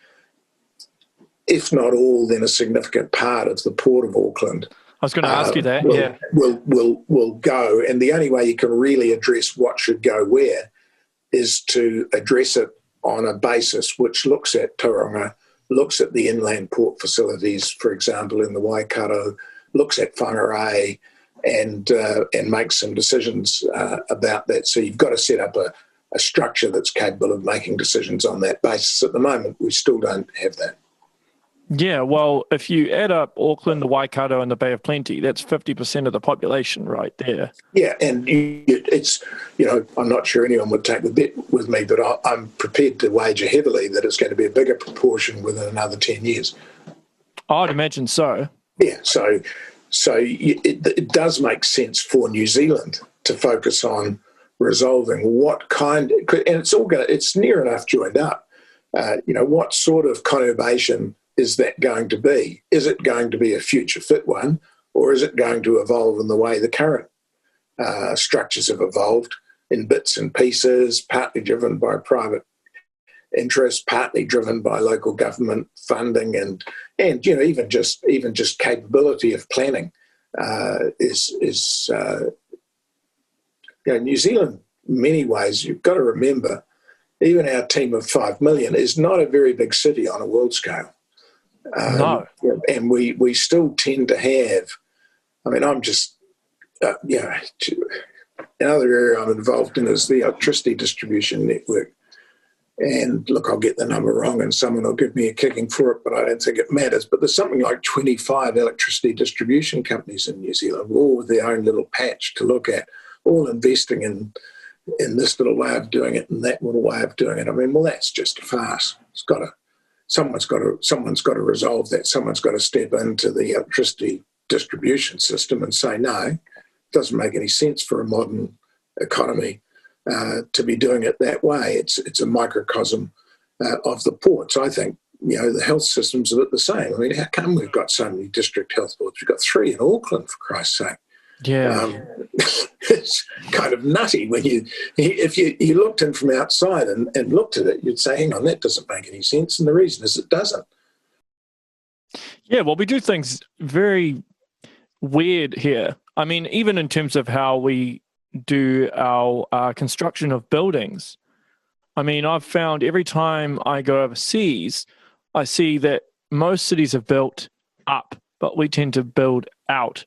if not all, then a significant part of the Port of Auckland. I was going to ask you that, will go. And the only way you can really address what should go where is to address it on a basis which looks at Tauranga, looks at the inland port facilities, for example, in the Waikato, looks at Whangarei, and make some decisions about that. So you've got to set up a structure that's capable of making decisions on that basis. At the moment, we still don't have that. Yeah, well, if you add up Auckland, the Waikato, and the Bay of Plenty, that's 50% of the population right there. Yeah, and it's, I'm not sure anyone would take the bet with me, but I'm prepared to wager heavily that it's going to be a bigger proportion within another 10 years. I'd imagine so. Yeah, so it does make sense for New Zealand to focus on resolving what kind, and it's near enough joined up. What sort of conurbation is that going to be? Is it going to be a future fit one, or is it going to evolve in the way the current structures have evolved in bits and pieces, partly driven by private interest, partly driven by local government funding, and even just capability of planning New Zealand. In many ways, you've got to remember, even our team of 5 million is not a very big city on a world scale. No, and we still tend to have. I mean, I'm just another area I'm involved in is the electricity distribution network. And look, I'll get the number wrong and someone will give me a kicking for it, but I don't think it matters. But there's something like 25 electricity distribution companies in New Zealand, all with their own little patch to look at, all investing in this little way of doing it and that little way of doing it. I mean, well, that's just a farce. Someone's got to resolve that. Someone's got to step into the electricity distribution system and say, no, it doesn't make any sense for a modern economy to be doing it that way. It's a microcosm of the ports. I think, the health system's a bit the same. I mean, how come we've got so many district health boards? We've got 3 in Auckland, for Christ's sake. Yeah. It's kind of nutty when if you looked in from outside and looked at it, you'd say, hang on, that doesn't make any sense. And the reason is it doesn't. Yeah, well, we do things very weird here. I mean, even in terms of how we do our construction of buildings. I mean, I've found every time I go overseas, I see that most cities have built up, but we tend to build out,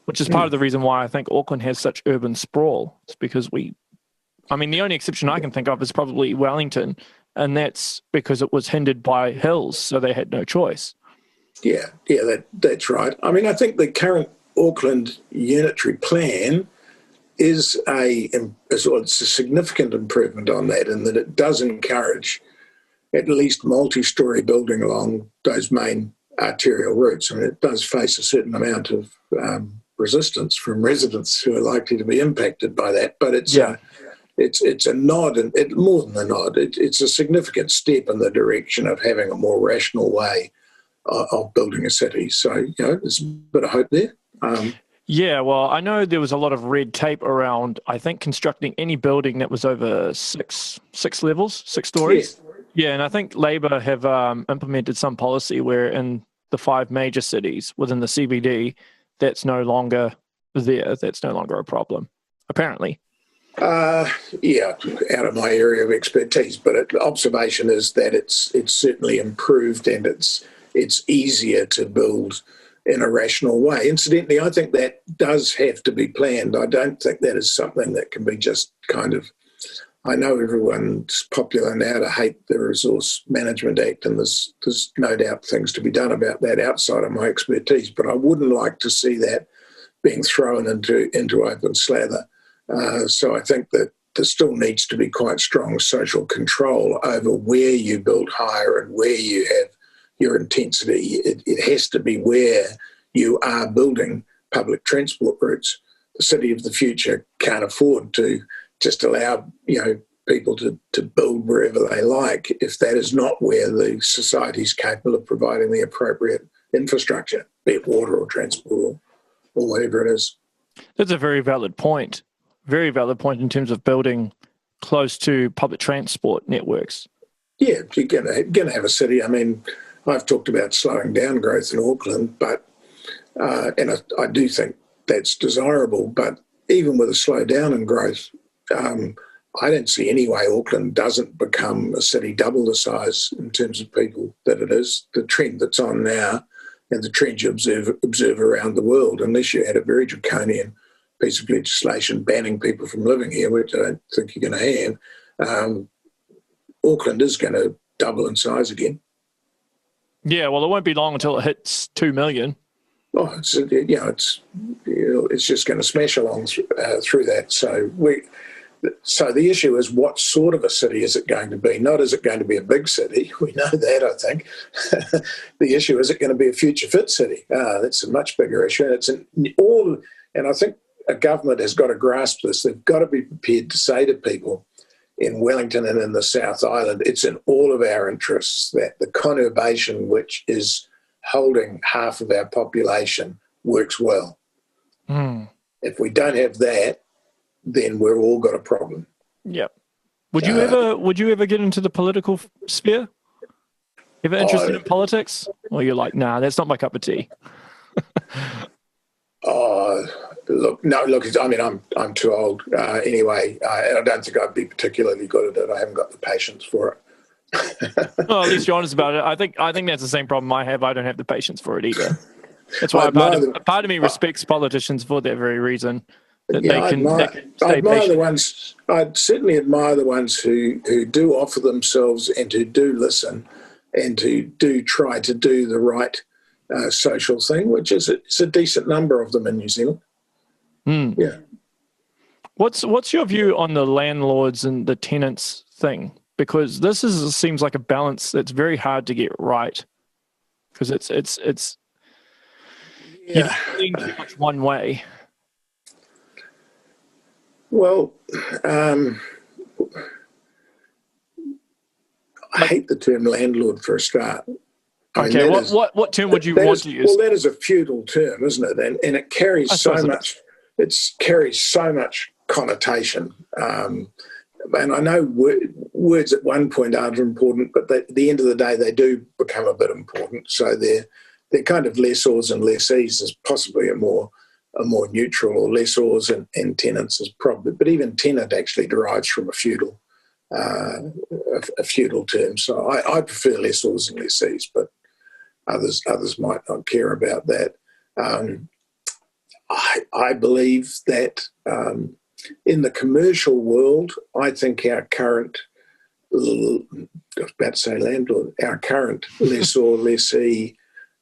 which is part of the reason why I think Auckland has such urban sprawl. It's because the only exception I can think of is probably Wellington, and that's because it was hindered by hills, so they had no choice. Yeah, that's right. I mean, I think the current Auckland unitary plan is it's a significant improvement on that, in that it does encourage at least multi-storey building along those main arterial routes. I mean, it does face a certain amount of resistance from residents who are likely to be impacted by that, but it's a nod, and more than a nod, it's a significant step in the direction of having a more rational way of building a city. So, there's a bit of hope there. Yeah, well, I know there was a lot of red tape around, I think, constructing any building that was over six levels, 6 stories. Yeah, and I think Labor have implemented some policy where in the 5 major cities within the CBD, that's no longer there. That's no longer a problem, apparently. Out of my area of expertise, but observation is that it's certainly improved, and it's easier to build in a rational way. Incidentally, I think that does have to be planned. I don't think that is something that can be just kind of... I know everyone's popular now to hate the Resource Management Act, and there's no doubt things to be done about that outside of my expertise, but I wouldn't like to see that being thrown into open slather. So I think that there still needs to be quite strong social control over where you build higher and where you have your intensity. It has to be where you are building public transport routes. The city of the future can't afford to just allow people to build wherever they like if that is not where the society is capable of providing the appropriate infrastructure, be it water or transport or whatever it is. That's a very valid point. Very valid point in terms of building close to public transport networks. Yeah, you're going to have a city. I mean, I've talked about slowing down growth in Auckland, but and I do think that's desirable. But even with a slowdown in growth, I don't see any way Auckland doesn't become a city double the size in terms of people that it is. The trend that's on now, and the trend you observe around the world, unless you had a very draconian piece of legislation banning people from living here, which I don't think you're going to have, Auckland is going to double in size again. Yeah, well, it won't be long until it hits 2 million. Oh, it's just going to smash along through that. So the issue is, what sort of a city is it going to be? Not is it going to be a big city? We know that, I think. The issue is it going to be a future fit city? That's a much bigger issue. And I think a government has got to grasp this. They've got to be prepared to say to people in Wellington and in the South Island, it's in all of our interests that the conurbation, which is holding half of our population, works well. If we don't have that, then we've all got a problem. Yep. Would you ever get into the political sphere? Ever interested in politics? Or you're like, nah, that's not my cup of tea. Look, I mean, I'm too old anyway. I don't think I'd be particularly good at it. I haven't got the patience for it. Well, at least you're honest about it. I think that's the same problem I have. I don't have the patience for it either. That's why part of me respects politicians for that very reason. That they can stay patient. I'd certainly admire the ones who do offer themselves and who do listen and who do try to do the right social thing, which is it's a decent number of them in New Zealand. Yeah. What's your view on the landlords and the tenants thing? Because this seems like a balance that's very hard to get right. Because it's you're not leaning too much one way. Well, I hate the term landlord for a start. Okay, what term would you want to use? Well, that is a feudal term, isn't it? And it carries so much. It carries so much connotation. And I know words at one point aren't important, but at the end of the day, they do become a bit important. So they're kind of lessors and lessees is possibly a more neutral, or lessors and tenants is probably, but even tenant actually derives from a feudal term. So I prefer lessors and lessees, but others might not care about that. I believe that in the commercial world, I think our current, I was about to say landlord, our current lessor, lessee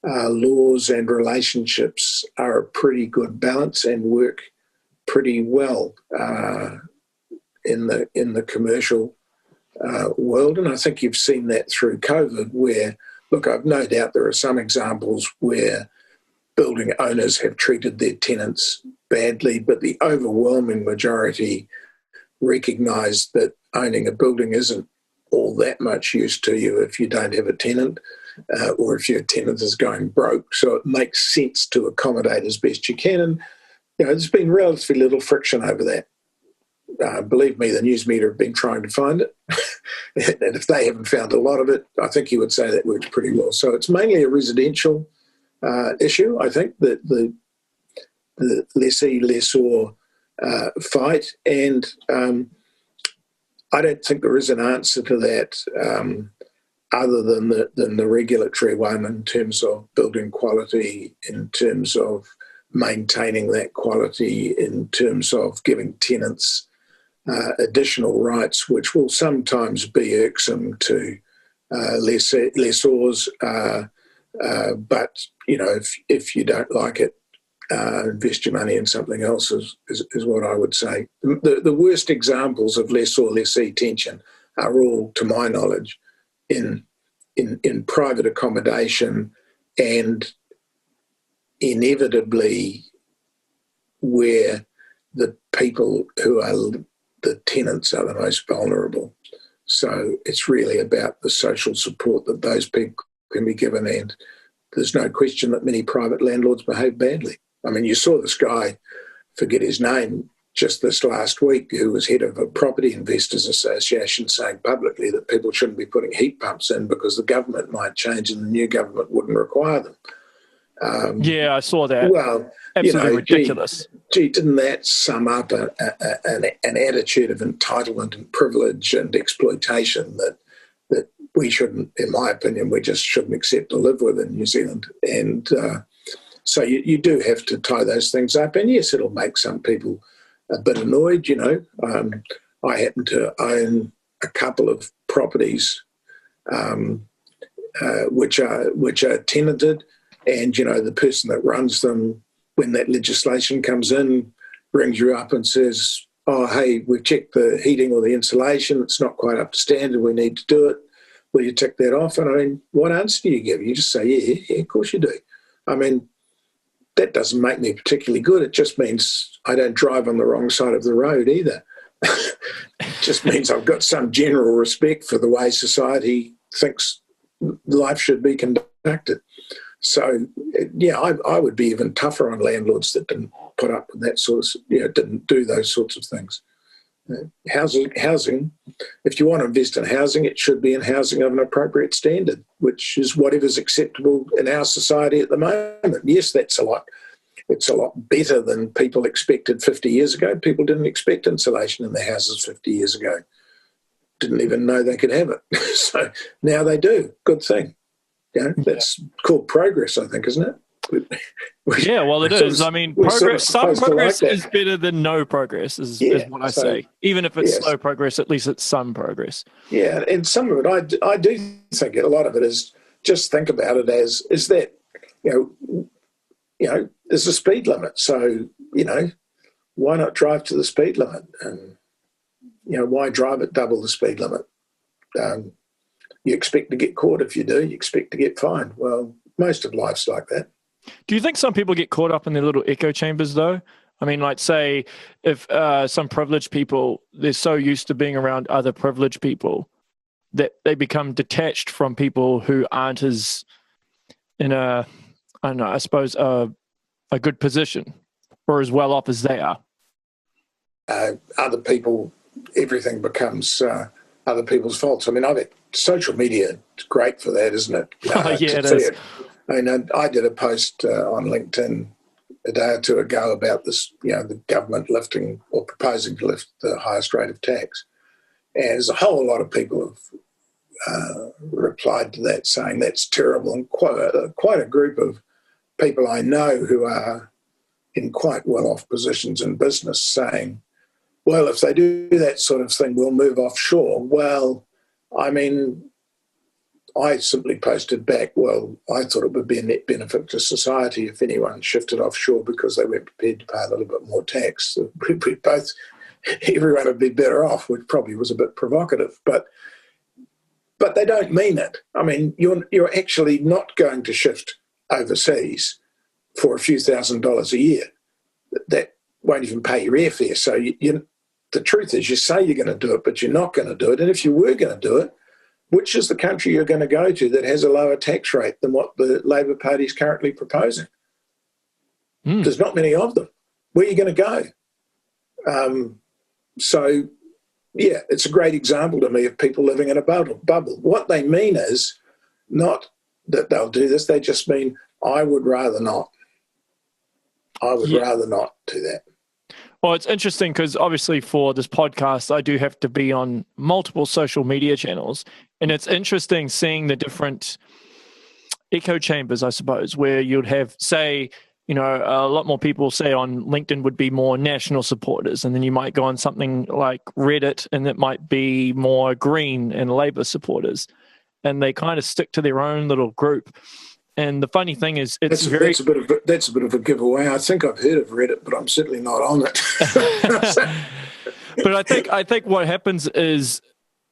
laws and relationships are a pretty good balance and work pretty well in the commercial world. And I think you've seen that through COVID where, look, I've no doubt there are some examples where building owners have treated their tenants badly, but the overwhelming majority recognise that owning a building isn't all that much use to you if you don't have a tenant or if your tenant is going broke. So it makes sense to accommodate as best you can. And there's been relatively little friction over that. Believe me, the news media have been trying to find it. And if they haven't found a lot of it, I think you would say that works pretty well. So it's mainly a residential issue, I think, that the lessee-lessor fight. And I don't think there is an answer to that other than the regulatory one in terms of building quality, in terms of maintaining that quality, in terms of giving tenants additional rights, which will sometimes be irksome to lessors. But, if you don't like it, invest your money in something else is what I would say. The worst examples of lessor-lessee tension are all, to my knowledge, in private accommodation and inevitably where the people who are the tenants are the most vulnerable. So it's really about the social support that those people can be given, and there's no question that many private landlords behave badly. I mean, you saw this guy, forget his name, just this last week, who was head of a property investors association, saying publicly that people shouldn't be putting heat pumps in because the government might change and the new government wouldn't require them. I saw that. Well, absolutely ridiculous. Gee, didn't that sum up an attitude of entitlement and privilege and exploitation that we shouldn't, in my opinion, we just shouldn't accept to live with in New Zealand? And so you do have to tie those things up. And yes, it'll make some people a bit annoyed. I happen to own a couple of properties which are tenanted, and the person that runs them, when that legislation comes in, rings you up and says, "Oh, hey, we've checked the heating or the insulation. It's not quite up to standard. We need to do it. Will you tick that off?" And I mean, what answer do you give? You just say, "Yeah, of course you do." I mean, that doesn't make me particularly good. It just means I don't drive on the wrong side of the road either. It just means I've got some general respect for the way society thinks life should be conducted. So, I would be even tougher on landlords that didn't put up with that sort of, didn't do those sorts of things. Housing, if you want to invest in housing, it should be in housing of an appropriate standard, which is whatever's acceptable in our society at the moment. Yes, it's a lot better than people expected 50 years ago. People didn't expect insulation in their houses 50 years ago. Didn't even know they could have it. So now they do. Good thing. That's called progress, I think, isn't it? It is. I mean, progress. Some progress is better than no progress, is what I say. Even if it's slow progress, at least it's some progress. Yeah, and some of it, I do think a lot of it is, just think about it as, is that, there's a speed limit. So, why not drive to the speed limit? And, why drive at double the speed limit? You expect to get caught if you do. You expect to get fined. Well, most of life's like that. Do you think some people get caught up in their little echo chambers, though? I mean, like, say, if some privileged people, they're so used to being around other privileged people that they become detached from people who aren't as in a good position or as well off as they are. Other people, everything becomes other people's faults. I mean, social media is great for that, isn't it? It is. I mean, I did a post on LinkedIn a day or two ago about this, the government lifting or proposing to lift the highest rate of tax. And there's a whole lot of people have replied to that saying that's terrible, and quite a group of people I know who are in quite well-off positions in business saying, well, if they do that sort of thing, we'll move offshore. Well, I mean, I simply posted back, well, I thought it would be a net benefit to society if anyone shifted offshore because they weren't prepared to pay a little bit more tax. Everyone would be better off, which probably was a bit provocative. But they don't mean it. I mean, you're actually not going to shift overseas for a few $1,000s a year. That won't even pay your airfare. So the truth is, you say you're going to do it, but you're not going to do it. And if you were going to do it, which is the country you're going to go to that has a lower tax rate than what the Labor Party is currently proposing? There's not many of them. Where are you going to go? So, yeah, it's a great example to me of people living in a bubble. What they mean is not that they'll do this. They just mean, I would rather not. I would rather not do that. Well, it's interesting because obviously for this podcast, I do have to be on multiple social media channels. And it's interesting seeing the different echo chambers, I suppose, where you'd have, say, you know, a lot more people say on LinkedIn would be more national supporters. And then you might go on something like Reddit and it might be more Green and Labour supporters. And they kind of stick to their own little group. And the funny thing is, that's a bit of a giveaway. I think I've heard of Reddit, but I'm certainly not on it. But I think what happens is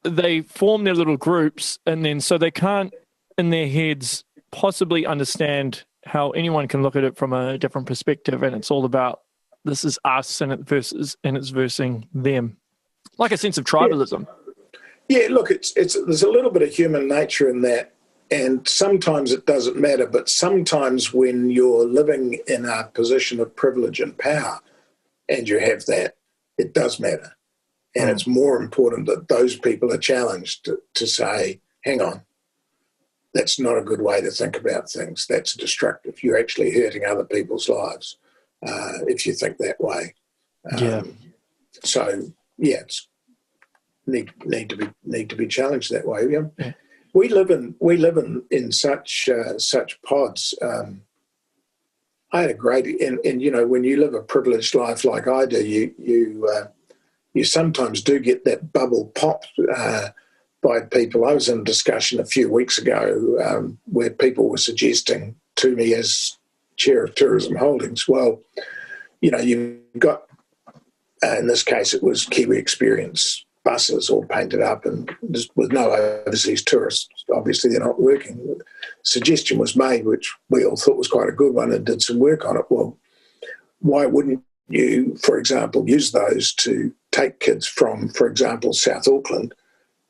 they form their little groups, and then so they can't, in their heads, possibly understand how anyone can look at it from a different perspective, and it's all about this is us, and it's versing them, like a sense of tribalism. Yeah, look, there's a little bit of human nature in that. And sometimes it doesn't matter, but sometimes when you're living in a position of privilege and power and you have that, it does matter. And it's more important that those people are challenged to say, hang on, that's not a good way to think about things. That's destructive. You're actually hurting other people's lives if you think that way. So, yeah, it's need to be challenged that way. Yeah. We live in such pods. I had a great and you know, when you live a privileged life like I do, you sometimes do get that bubble popped by people. I was in a discussion a few weeks ago where people were suggesting to me as chair of Tourism Holdings, well, you know, you've got in this case it was KIWI Experience buses all painted up and just with no overseas tourists. Obviously, they're not working. The suggestion was made, which we all thought was quite a good one and did some work on it. Well, why wouldn't you, for example, use those to take kids from, for example, South Auckland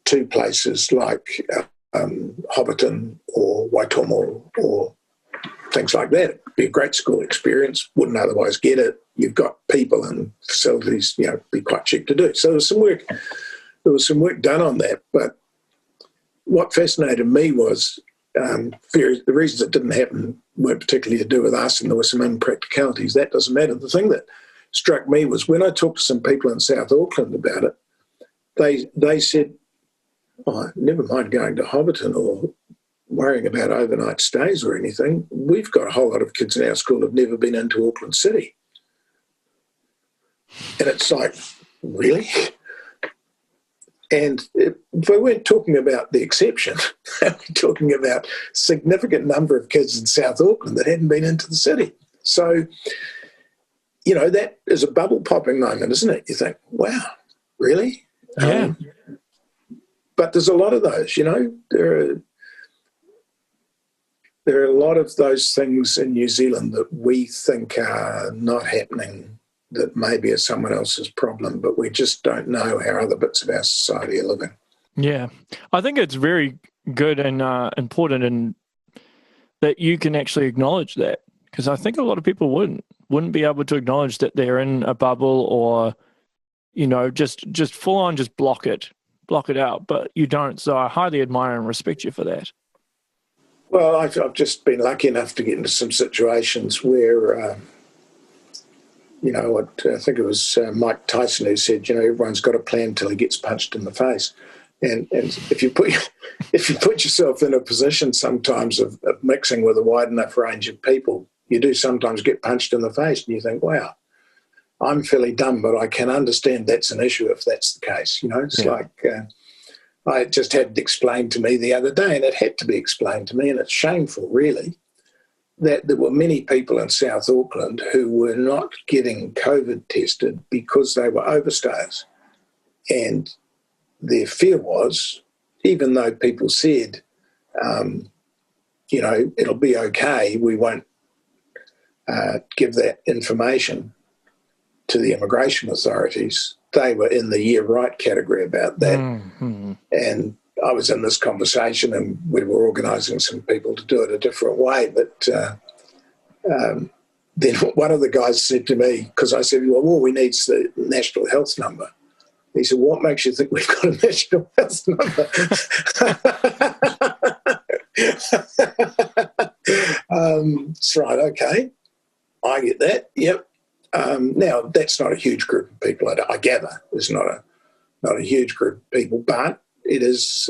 to places like Hobbiton or Waitomo or things like that? It'd be a great school experience, wouldn't otherwise get it. You've got people and facilities, you know, be quite cheap to do. So there was some work done on that. But what fascinated me was the reasons it didn't happen weren't particularly to do with us, and there were some impracticalities. That doesn't matter. The thing that struck me was when I talked to some people in South Auckland about it, they said, oh, never mind going to Hobbiton or worrying about overnight stays or anything. We've got a whole lot of kids in our school who've never been into Auckland City. And it's like, really? And we weren't talking about the exception. We're talking about significant number of kids in South Auckland that hadn't been into the city. So, you know, that is a bubble popping moment, isn't it? You think, wow, really? Yeah. But there's a lot of those, you know. There are a lot of those things in New Zealand that we think are not happening, that maybe are someone else's problem, but we just don't know how other bits of our society are living. Yeah. I think it's very good and important and that you can actually acknowledge that, because I think a lot of people wouldn't be able to acknowledge that they're in a bubble or, you know, just full on just block it out, but you don't. So I highly admire and respect you for that. Well, I've just been lucky enough to get into some situations where, you know, I think it was Mike Tyson who said, you know, everyone's got a plan till he gets punched in the face. And if you put yourself in a position sometimes of mixing with a wide enough range of people, you do sometimes get punched in the face and you think, wow, I'm fairly dumb, but I can understand that's an issue if that's the case. You know, it's like I just had it explained to me the other day, and it had to be explained to me, and it's shameful, really, that there were many people in South Auckland who were not getting COVID tested because they were overstayers. And their fear was, even though people said, it'll be okay, we won't give that information to the immigration authorities, they were in the yeah right category about that. Mm-hmm. And I was in this conversation and we were organising some people to do it a different way. But then one of the guys said to me, because I said, well, all we need is the national health number. He said, what makes you think we've got a national health number? That's right, okay. I get that, yep. Now, that's not a huge group of people, I gather. It's not a huge group of people, but it is.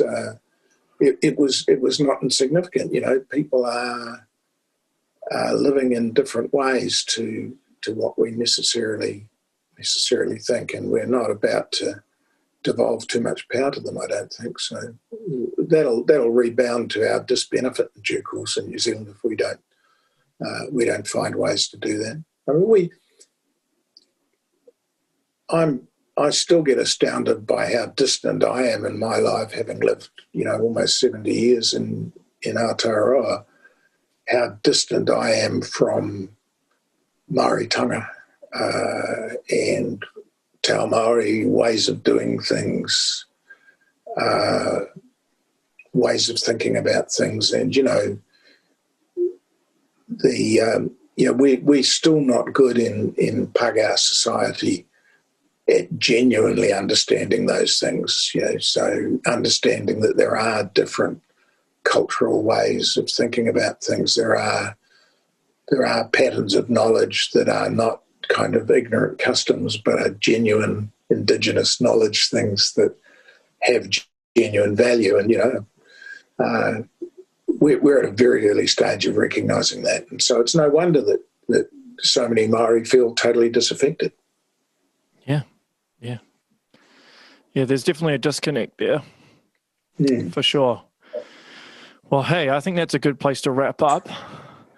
It was not insignificant. People are living in different ways to what we necessarily think, and we're not about to devolve too much power to them, I don't think. So that'll rebound to our disbenefit in due course in New Zealand if we don't find ways to do that. I mean, I still get astounded by how distant I am in my life, having lived, almost 70 years in Aotearoa, how distant I am from Maori tonga and Te Ao Maori ways of doing things, ways of thinking about things. And, we're still not good in Pakeha society at genuinely understanding those things, so understanding that there are different cultural ways of thinking about things. There are patterns of knowledge that are not kind of ignorant customs, but are genuine indigenous knowledge, things that have genuine value. And, we're at a very early stage of recognising that. And so it's no wonder that so many Maori feel totally disaffected. Yeah, there's definitely a disconnect there, for sure. Well, hey, I think that's a good place to wrap up.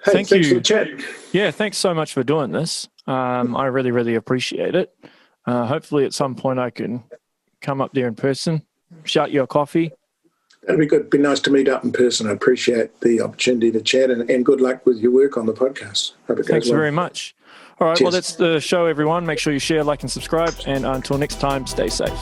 Hey, thanks for the chat. Yeah, thanks so much for doing this. I really, really appreciate it. Hopefully at some point I can come up there in person, shout you a coffee. That'd be good. It'd be nice to meet up in person. I appreciate the opportunity to chat, and good luck with your work on the podcast. Hope it goes Thanks well. very much. All right, Cheers. Well, that's the show, everyone. Make sure you share, like, and subscribe. And until next time, stay safe.